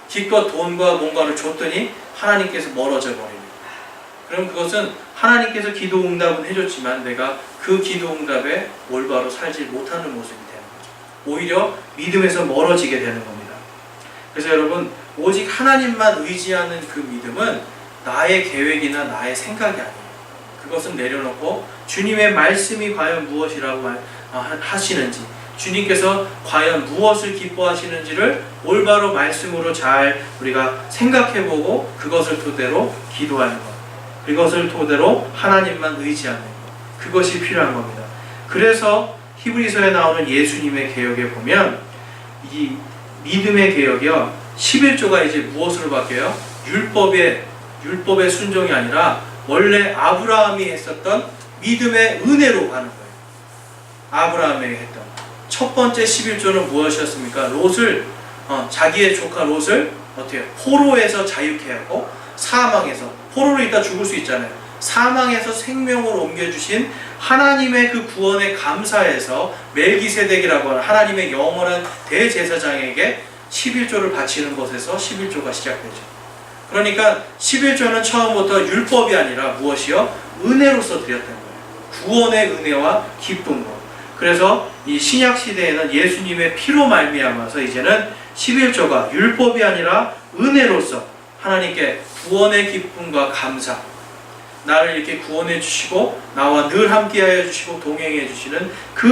기껏 돈과 뭔가를 줬더니 하나님께서 멀어져 버리고, 그럼 그것은 하나님께서 기도 응답은 해줬지만 내가 그 기도 응답에 올바로 살지 못하는 모습이 되는 거죠. 오히려 믿음에서 멀어지게 되는 겁니다. 그래서 여러분, 오직 하나님만 의지하는 그 믿음은 나의 계획이나 나의 생각이 아니에요. 그것은 내려놓고 주님의 말씀이 과연 무엇이라고 하시는지, 주님께서 과연 무엇을 기뻐하시는지를 올바로 말씀으로 잘 우리가 생각해보고 그것을 토대로 기도하는 것, 그것을 토대로 하나님만 의지하는 것, 그것이 필요한 겁니다. 그래서 히브리서에 나오는 예수님의 개혁에 보면 이 믿음의 개혁이요, 11조가 이제 무엇으로 바뀌어요? 율법의 순종이 아니라 원래 아브라함이 했었던 믿음의 은혜로 가는 거예요. 아브라함에게 했던 첫 번째 11조는 무엇이었습니까? 자기의 조카 롯을 어떻게 포로에서 자유케 하고, 사망에서, 포로로 있다 죽을 수 있잖아요. 사망에서 생명으로 옮겨주신 하나님의 그 구원에 감사해서 멜기세덱이라고 하는 하나님의 영원한 대제사장에게 11조를 바치는 것에서 11조가 시작되죠. 그러니까 11조는 처음부터 율법이 아니라 무엇이요? 은혜로서 드렸던 거예요. 구원의 은혜와 기쁨으로. 그래서 이 신약 시대에는 예수님의 피로 말미암아서 이제는 11조가 율법이 아니라 은혜로서 하나님께 구원의 기쁨과 감사, 나를 이렇게 구원해 주시고 나와 늘 함께하여 주시고 동행해 주시는 그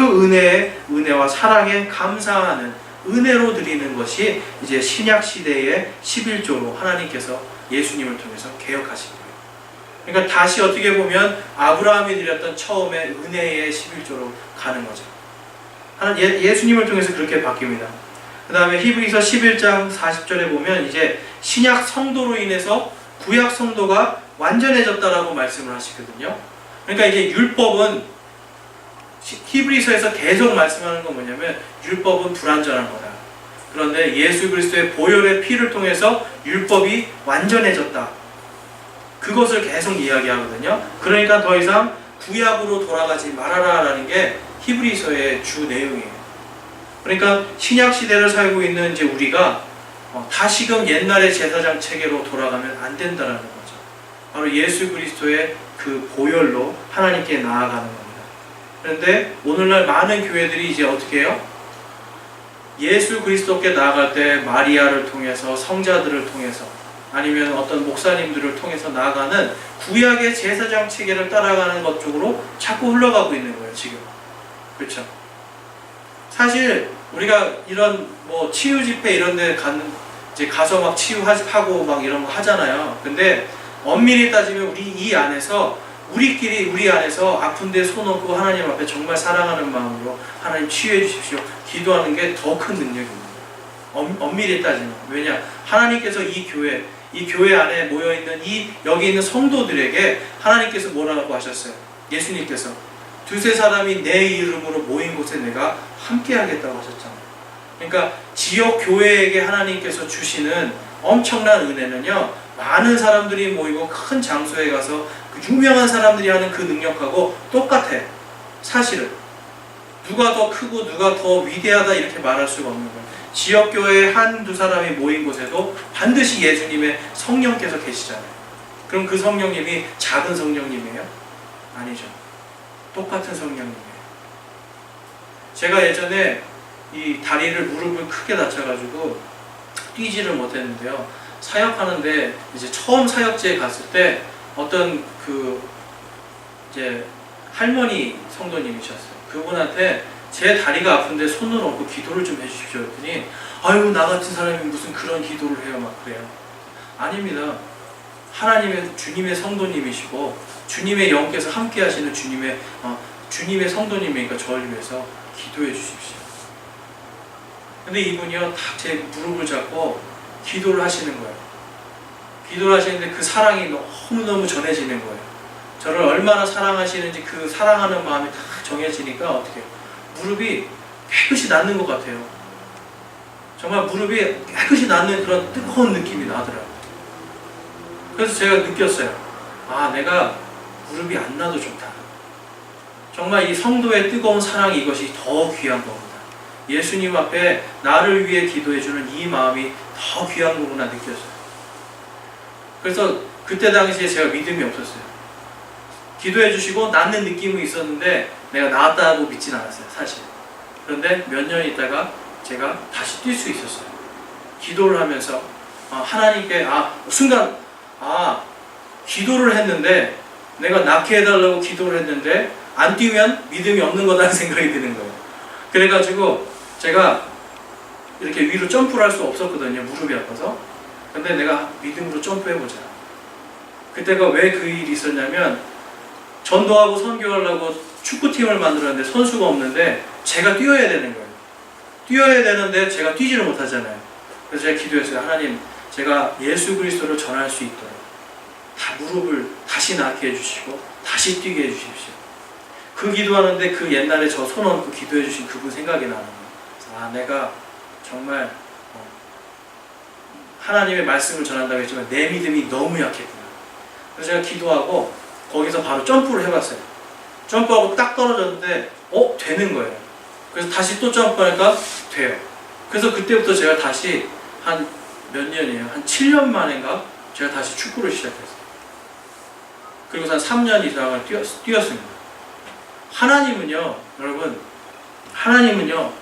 은혜와 사랑에 감사하는 은혜로 드리는 것이 이제 신약 시대의 11조로 하나님께서 예수님을 통해서 개혁하신 거예요. 그러니까 다시 어떻게 보면 아브라함이 드렸던 처음의 은혜의 11조로 가는 거죠. 예수님을 통해서 그렇게 바뀝니다. 그 다음에 히브리서 11장 40절에 보면 이제 신약 성도로 인해서 구약 성도가 완전해졌다라고 말씀을 하시거든요. 그러니까 이제 율법은 히브리서에서 계속 말씀하는 건 뭐냐면 율법은 불완전한 거다. 그런데 예수 그리스도의 보혈의 피를 통해서 율법이 완전해졌다. 그것을 계속 이야기하거든요. 그러니까 더 이상 구약으로 돌아가지 말아라라는 게 히브리서의 주 내용이에요. 그러니까 신약 시대를 살고 있는 이제 우리가 다시금 옛날의 제사장 체계로 돌아가면 안 된다라는 거죠. 바로 예수 그리스도의 그 보혈로 하나님께 나아가는 겁니다. 그런데 오늘날 많은 교회들이 이제 어떻게 해요? 예수 그리스도께 나아갈 때 마리아를 통해서 성자들을 통해서 아니면 어떤 목사님들을 통해서 나아가는 구약의 제사장 체계를 따라가는 것 쪽으로 자꾸 흘러가고 있는 거예요, 지금. 그렇죠? 사실 우리가 이런 뭐 치유 집회 이런 데 이제 가서 막 치유하고 막 이런 거 하잖아요. 근데 엄밀히 따지면 우리 이 안에서 우리 안에서 아픈데 손 얹고 하나님 앞에 정말 사랑하는 마음으로 하나님 치유해 주십시오 기도하는 게 더 큰 능력입니다. 엄밀히 따지면. 왜냐? 하나님께서 이 교회 안에 모여있는 여기 있는 성도들에게 하나님께서 뭐라고 하셨어요? 예수님께서 두세 사람이 내 이름으로 모인 곳에 내가 함께 하겠다고 하셨잖아요. 그러니까 지역 교회에게 하나님께서 주시는 엄청난 은혜는요, 많은 사람들이 모이고 큰 장소에 가서 그 유명한 사람들이 하는 그 능력하고 똑같아. 사실은 누가 더 크고 누가 더 위대하다 이렇게 말할 수가 없는 거예요. 지역교회에 한두 사람이 모인 곳에도 반드시 예수님의 성령께서 계시잖아요. 그럼 그 성령님이 작은 성령님이에요? 아니죠. 똑같은 성령님이에요. 제가 예전에 이 무릎을 크게 다쳐가지고 뛰지를 못했는데요. 사역하는데 이제 처음 사역지에 갔을 때 어떤 이제 할머니 성도님이셨어요. 그분한테 제 다리가 아픈데 손을 얹고 기도를 좀 해주십시오 했더니 아유 나 같은 사람이 무슨 그런 기도를 해요 막 그래요. 아닙니다. 하나님의 주님의 성도님이시고 주님의 영께서 함께 하시는 주님의 성도님이니까 저를 위해서 기도해 주십시오. 근데 이분이요 다 제 무릎을 잡고 기도를 하시는 거예요. 기도를 하시는데 그 사랑이 너무너무 전해지는 거예요. 저를 얼마나 사랑하시는지 그 사랑하는 마음이 다 정해지니까 어떻게 해요? 무릎이 깨끗이 낫는 것 같아요. 정말 무릎이 깨끗이 낫는 그런 뜨거운 느낌이 나더라고요. 그래서 제가 느꼈어요. 아, 내가 무릎이 안 나도 좋다. 정말 이 성도의 뜨거운 사랑이 이것이 더 귀한 겁니다. 예수님 앞에 나를 위해 기도해주는 이 마음이 더 귀한 거구나 느꼈어요. 그래서 그때 당시에 제가 믿음이 없었어요. 기도해 주시고 낫는 느낌이 있었는데 내가 나았다고 믿진 않았어요, 사실. 그런데 몇 년 있다가 제가 다시 뛸 수 있었어요. 기도를 하면서 하나님께 순간 기도를 했는데 내가 낫게 해달라고 기도를 했는데 안 뛰면 믿음이 없는 거다는 생각이 드는 거예요. 그래가지고 제가 이렇게 위로 점프를 할 수 없었거든요, 무릎이 아파서. 근데 내가 믿음으로 점프해보자. 그때가 왜 그 일이 있었냐면 전도하고 선교하려고 축구팀을 만들었는데 선수가 없는데 제가 뛰어야 되는 거예요. 뛰어야 되는데 제가 뛰지를 못하잖아요. 그래서 제가 기도했어요. 하나님, 제가 예수 그리스도를 전할 수 있도록 무릎을 다시 낫게 해주시고 다시 뛰게 해주십시오. 그 기도하는데 그 옛날에 저 손 얹고 기도해주신 그분 생각이 나는 거예요. 내가 정말 하나님의 말씀을 전한다고 했지만 내 믿음이 너무 약했구나. 그래서 제가 기도하고 거기서 바로 점프를 해봤어요. 점프하고 딱 떨어졌는데 되는 거예요. 그래서 다시 또 점프하니까 돼요. 그래서 그때부터 제가 다시 한 몇 년이에요? 한 7년 만인가 제가 다시 축구를 시작했어요. 그리고 한 3년 이상을 뛰었습니다. 하나님은요, 여러분, 하나님은요,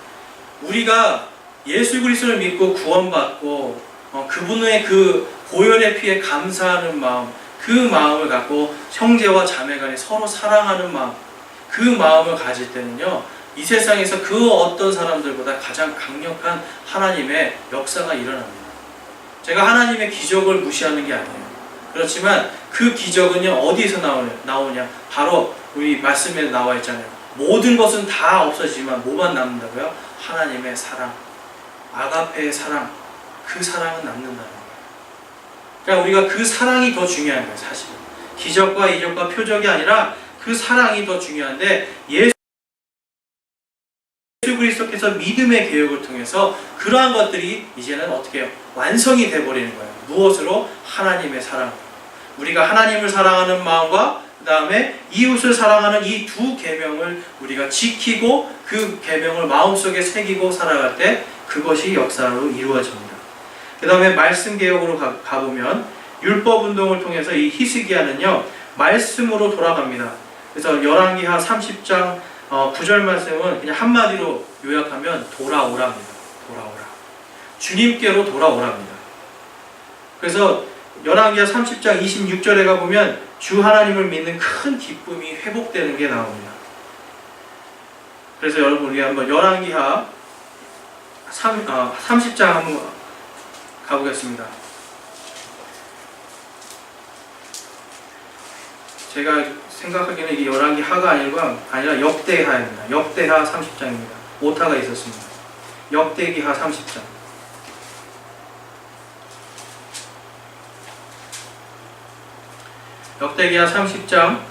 우리가 예수 그리스도를 믿고 구원받고 그분의 그 보혈의 피에 감사하는 마음, 그 마음을 갖고 형제와 자매 간에 서로 사랑하는 마음, 그 마음을 가질 때는요, 이 세상에서 그 어떤 사람들보다 가장 강력한 하나님의 역사가 일어납니다. 제가 하나님의 기적을 무시하는 게 아니에요. 그렇지만 그 기적은요, 어디서 나오냐? 바로 우리 말씀에 나와 있잖아요. 모든 것은 다 없어지지만 뭐만 남는다고요? 하나님의 사랑, 아가페의 사랑, 그 사랑은 남는다는 거예요. 그러니까 우리가 그 사랑이 더 중요한 거예요, 사실은. 기적과 이적과 표적이 아니라 그 사랑이 더 중요한데, 예수 그리스도께서 믿음의 개혁을 통해서 그러한 것들이 이제는 어떻게 해요? 완성이 되어버리는 거예요. 무엇으로? 하나님의 사랑. 우리가 하나님을 사랑하는 마음과 그 다음에 이웃을 사랑하는 이 두 계명을 우리가 지키고 그 계명을 마음속에 새기고 살아갈 때 그것이 역사로 이루어집니다. 그 다음에 말씀 개혁으로 가보면 율법 운동을 통해서 이 히스기야는요, 말씀으로 돌아갑니다. 그래서 열왕기하 30장 9절 말씀은 그냥 한마디로 요약하면 돌아오랍니다. 돌아오라. 주님께로 돌아오랍니다. 그래서 열왕기하 30장 26절에 가보면 주 하나님을 믿는 큰 기쁨이 회복되는 게 나옵니다. 그래서 여러분, 우리 한번 열왕기하 30장 한번 가보겠습니다. 제가 생각하기에는 이게 열왕기하가 아니라 역대하입니다. 역대하 30장입니다. 오타가 있었습니다. 역대기하 30장. 역대기하 30장,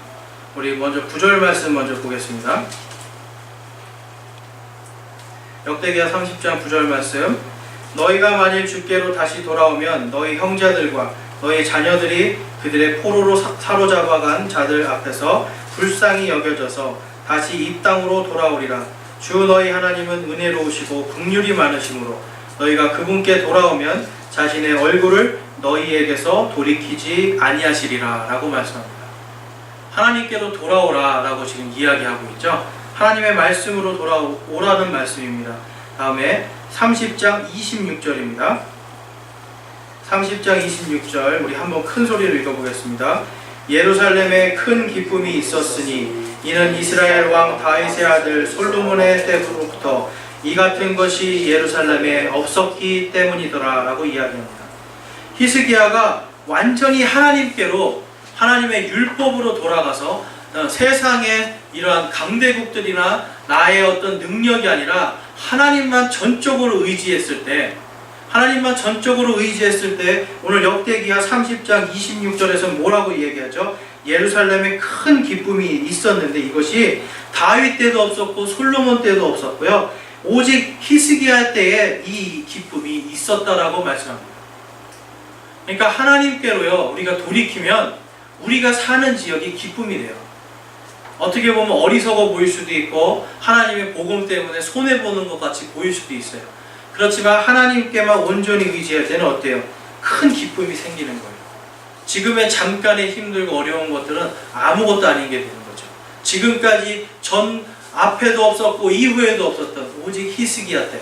우리 먼저 9절 말씀 먼저 보겠습니다. 역대기하 30장 9절 말씀. 너희가 만일 주께로 다시 돌아오면 너희 형제들과 너희 자녀들이 그들의 포로로 사로잡아간 자들 앞에서 불쌍히 여겨져서 다시 이 땅으로 돌아오리라. 주 너희 하나님은 은혜로우시고 긍휼이 많으시므로 너희가 그분께 돌아오면 자신의 얼굴을 너희에게서 돌이키지 아니하시리라 라고 말씀합니다. 하나님께로 돌아오라 라고 지금 이야기하고 있죠. 하나님의 말씀으로 돌아오라는 말씀입니다. 다음에 30장 26절입니다. 30장 26절 우리 한번 큰 소리로 읽어보겠습니다. 예루살렘에 큰 기쁨이 있었으니 이는 이스라엘 왕 다윗의 아들 솔로몬의 때부터 이 같은 것이 예루살렘에 없었기 때문이더라 라고 이야기합니다. 히스기야가 완전히 하나님께로, 하나님의 율법으로 돌아가서 세상의 이러한 강대국들이나 나의 어떤 능력이 아니라 하나님만 전적으로 의지했을 때, 오늘 역대기하 30장 26절에서 뭐라고 얘기하죠? 예루살렘에 큰 기쁨이 있었는데 이것이 다윗 때도 없었고 솔로몬 때도 없었고요. 오직 히스기야 때에 이 기쁨이 있었다라고 말씀합니다. 그러니까 하나님께로요, 우리가 돌이키면 우리가 사는 지역이 기쁨이 돼요. 어떻게 보면 어리석어 보일 수도 있고 하나님의 복음 때문에 손해보는 것 같이 보일 수도 있어요. 그렇지만 하나님께만 온전히 의지할 때는 어때요? 큰 기쁨이 생기는 거예요. 지금의 잠깐의 힘들고 어려운 것들은 아무것도 아닌 게 되는 거죠. 지금까지 전 앞에도 없었고 이후에도 없었던 오직 히스기야 때,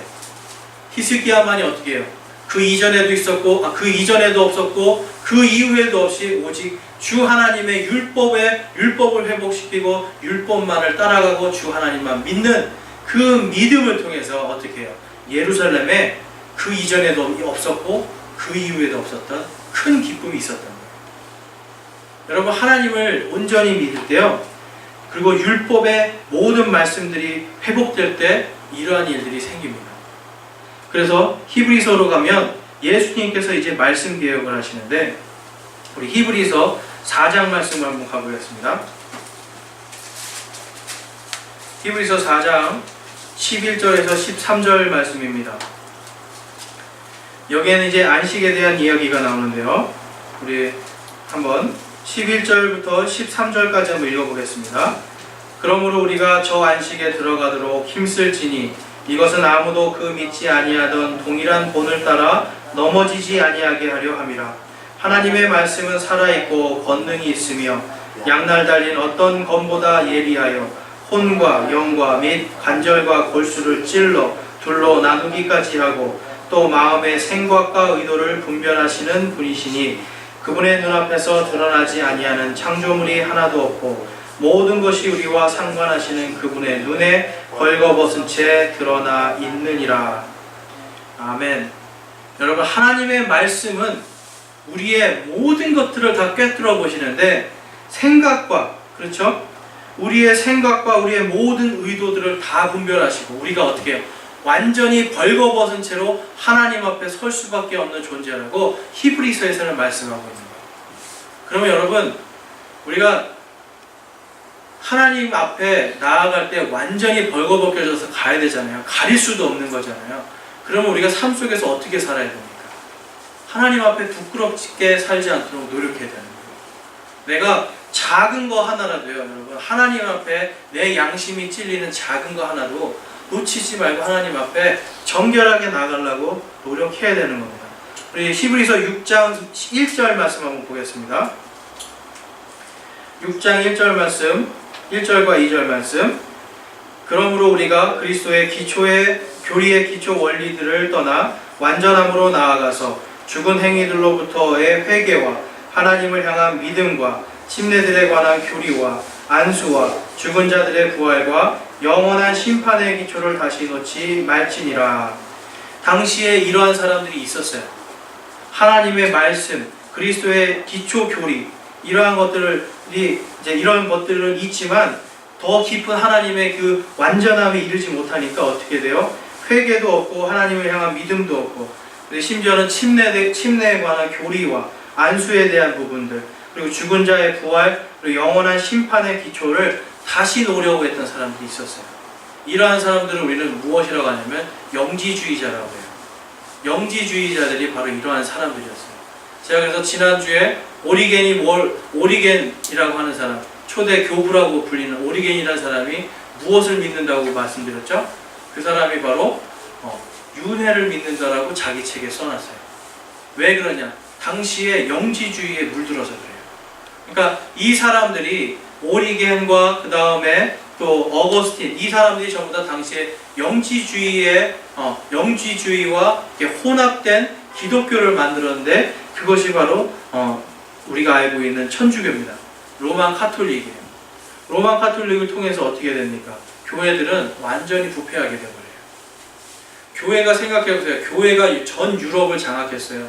히스기야만이 어떻게 해요? 그 이전에도 있었고 그 이전에도 없었고 그 이후에도 없이 오직 주 하나님의 율법을 회복시키고 율법만을 따라가고 주 하나님만 믿는 그 믿음을 통해서 어떻게 해요? 예루살렘에 그 이전에도 없었고 그 이후에도 없었던 큰 기쁨이 있었던 거예요. 여러분, 하나님을 온전히 믿을 때요, 그리고 율법의 모든 말씀들이 회복될 때 이러한 일들이 생깁니다. 그래서 히브리서로 가면 예수님께서 이제 말씀 개혁을 하시는데, 우리 히브리서 4장 말씀을 한번 가보겠습니다. 히브리서 4장 11절에서 13절 말씀입니다. 여기에는 이제 안식에 대한 이야기가 나오는데요. 우리 한번 11절부터 13절까지 한번 읽어보겠습니다. 그러므로 우리가 저 안식에 들어가도록 힘쓸지니 이것은 아무도 그 믿지 아니하던 동일한 본을 따라 넘어지지 아니하게 하려 함이라. 하나님의 말씀은 살아있고 권능이 있으며 양날 달린 어떤 검보다 예리하여 혼과 영과 및 관절과 골수를 찔러 둘로 나누기까지 하고 또 마음의 생각과 의도를 분별하시는 분이시니 그분의 눈앞에서 드러나지 아니하는 창조물이 하나도 없고 모든 것이 우리와 상관하시는 그분의 눈에 걸거벗은 채 드러나 있느니라. 아멘. 여러분, 하나님의 말씀은 우리의 모든 것들을 다 꿰뚫어 보시는데 생각과, 그렇죠? 우리의 생각과 우리의 모든 의도들을 다 분별하시고 우리가 어떻게 해요? 완전히 벌거벗은 채로 하나님 앞에 설 수밖에 없는 존재라고 히브리서에서는 말씀하고 있는 거예요. 그러면 여러분, 우리가 하나님 앞에 나아갈 때 완전히 벌거벗겨져서 가야 되잖아요. 가릴 수도 없는 거잖아요. 그러면 우리가 삶 속에서 어떻게 살아야 됩니까? 하나님 앞에 부끄럽게 살지 않도록 노력해야 되는 거예요. 내가 작은 거 하나라도요, 여러분, 하나님 앞에 내 양심이 찔리는 작은 거 하나도 놓치지 말고 하나님 앞에 정결하게 나가려고 노력해야 되는 겁니다. 우리 히브리서 6장 1절 말씀 한번 보겠습니다. 6장 1절 말씀, 1절과 2절 말씀. 그러므로 우리가 그리스도의 기초의 교리의 기초 원리들을 떠나 완전함으로 나아가서 죽은 행위들로부터의 회개와 하나님을 향한 믿음과 침례들에 관한 교리와 안수와 죽은 자들의 부활과 영원한 심판의 기초를 다시 놓지 말지니라. 당시에 이러한 사람들이 있었어요. 하나님의 말씀, 그리스도의 기초 교리, 이러한 것들이 이제 이런 것들은 있지만 더 깊은 하나님의 그 완전함에 이르지 못하니까 어떻게 돼요? 회개도 없고 하나님을 향한 믿음도 없고, 심지어는 침례에 관한 교리와 안수에 대한 부분들, 그리고 죽은 자의 부활, 그리고 영원한 심판의 기초를 다시 놓으려고 했던 사람들이 있었어요. 이러한 사람들을 우리는 무엇이라고 하냐면 영지주의자라고 해요. 영지주의자들이 바로 이러한 사람들이었어요. 제가 그래서 지난주에 오리겐이라고 하는 사람, 초대 교부라고 불리는 오리겐이라는 사람이 무엇을 믿는다고 말씀드렸죠? 그 사람이 바로 윤회를 믿는다라고 자기 책에 써놨어요. 왜 그러냐? 당시에 영지주의에 물들어서 그래요. 그러니까 이 사람들이 오리겐과 그 다음에 또 어거스틴, 이 사람들이 전부 다 당시에 영지주의와 혼합된 기독교를 만들었는데, 그것이 바로 우리가 알고 있는 천주교입니다. 로만 카톨릭이에요. 로만 카톨릭을 통해서 어떻게 됩니까? 교회들은 완전히 부패하게 되어버려요. 교회가, 생각해보세요. 교회가 전 유럽을 장악했어요.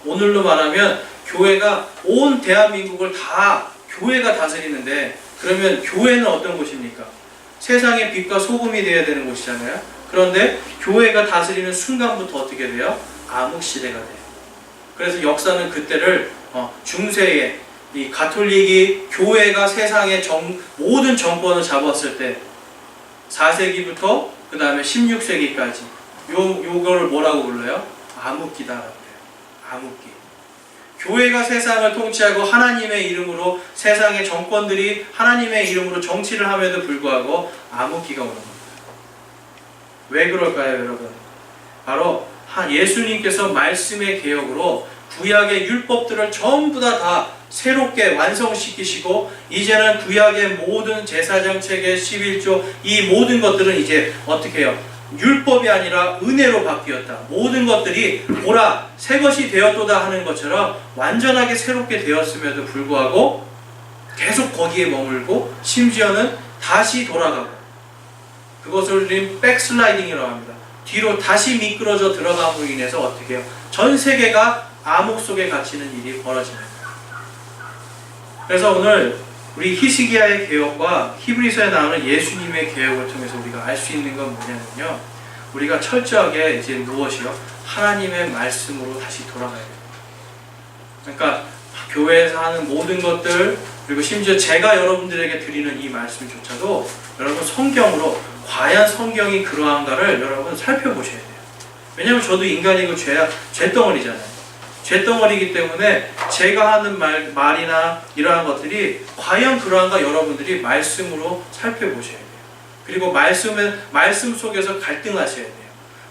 오늘로 말하면 교회가 온 대한민국을 다 교회가 다스리는데, 그러면 교회는 어떤 곳입니까? 세상의 빛과 소금이 되어야 되는 곳이잖아요. 그런데 교회가 다스리는 순간부터 어떻게 돼요? 암흑시대가 돼요. 그래서 역사는 그때를 중세에 이 가톨릭이 교회가 세상의 모든 정권을 잡았을 때 4세기부터 그 다음에 16세기까지 요거를 뭐라고 불러요? 암흑기다라고 해요. 암흑기. 교회가 세상을 통치하고 하나님의 이름으로 세상의 정권들이 하나님의 이름으로 정치를 함에도 불구하고 암흑기가 오는 겁니다. 왜 그럴까요, 여러분? 바로 예수님께서 말씀의 개혁으로 구약의 율법들을 전부 다 새롭게 완성시키시고, 이제는 구약의 모든 제사정책의 11조, 이 모든 것들은 이제 어떻게 해요? 율법이 아니라 은혜로 바뀌었다. 모든 것들이 보라 새 것이 되었도다 하는 것처럼 완전하게 새롭게 되었음에도 불구하고 계속 거기에 머물고, 심지어는 다시 돌아가고, 그것을 우리는 백슬라이딩이라고 합니다. 뒤로 다시 미끄러져 들어감으로 인해서 어떻게 해요? 전 세계가 암흑 속에 갇히는 일이 벌어지는 거예요. 그래서 오늘 우리 히스기야의 개혁과 히브리서에 나오는 예수님의 개혁을 통해서 우리가 알 수 있는 건 뭐냐면요, 우리가 철저하게 이제 무엇이요? 하나님의 말씀으로 다시 돌아가야 돼요. 그러니까 교회에서 하는 모든 것들, 그리고 심지어 제가 여러분들에게 드리는 이 말씀조차도 여러분 성경으로 과연 성경이 그러한가를 여러분 살펴보셔야 돼요. 왜냐하면 저도 인간이고 죄덩어리잖아요. 죄덩어리이기 때문에 제가 하는 말이나 이러한 것들이 과연 그러한가 여러분들이 말씀으로 살펴보셔야 돼요. 그리고 말씀 속에서 갈등하셔야 돼요.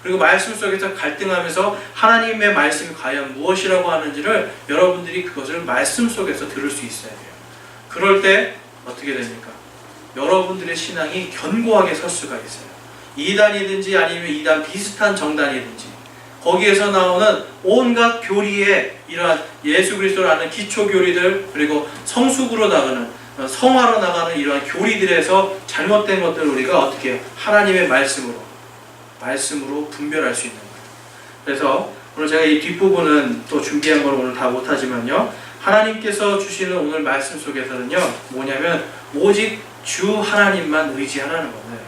그리고 말씀 속에서 갈등하면서 하나님의 말씀이 과연 무엇이라고 하는지를 여러분들이 그것을 말씀 속에서 들을 수 있어야 돼요. 그럴 때 어떻게 됩니까? 여러분들의 신앙이 견고하게 설 수가 있어요. 이단이든지 아니면 이단 비슷한 정당이든지 거기에서 나오는 온갖 교리에 이러한 예수 그리스도를 아는 기초 교리들, 그리고 성숙으로 나가는 성화로 나가는 이러한 교리들에서 잘못된 것들을 우리가 어떻게 해요? 하나님의 말씀으로 분별할 수 있는 거예요. 그래서 오늘 제가 이 뒷부분은 또 준비한 걸 오늘 다 못하지만요, 하나님께서 주시는 오늘 말씀 속에서는요, 뭐냐면 오직 주 하나님만 의지하라는 거예요.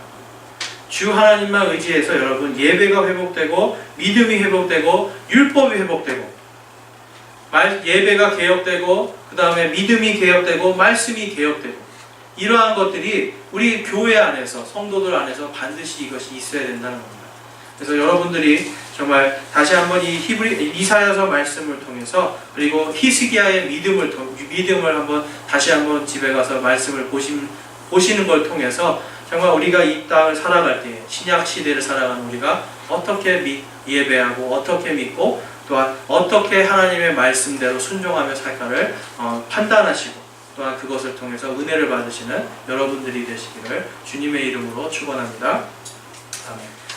주 하나님만 의지해서 여러분 예배가 회복되고 믿음이 회복되고 율법이 회복되고 예배가 개혁되고 그 다음에 믿음이 개혁되고 말씀이 개혁되고 이러한 것들이 우리 교회 안에서 성도들 안에서 반드시 이것이 있어야 된다는 겁니다. 그래서 여러분들이 정말 다시 한번 이 이사야서 말씀을 통해서 그리고 히스기야의 믿음을 한번 다시 한번 집에 가서 말씀을 보시는 걸 통해서 정말 우리가 이 땅을 살아갈 때 신약 시대를 살아가는 우리가 어떻게 예배하고 어떻게 믿고 또한 어떻게 하나님의 말씀대로 순종하며 살까를 판단하시고 또한 그것을 통해서 은혜를 받으시는 여러분들이 되시기를 주님의 이름으로 축원합니다. 아멘.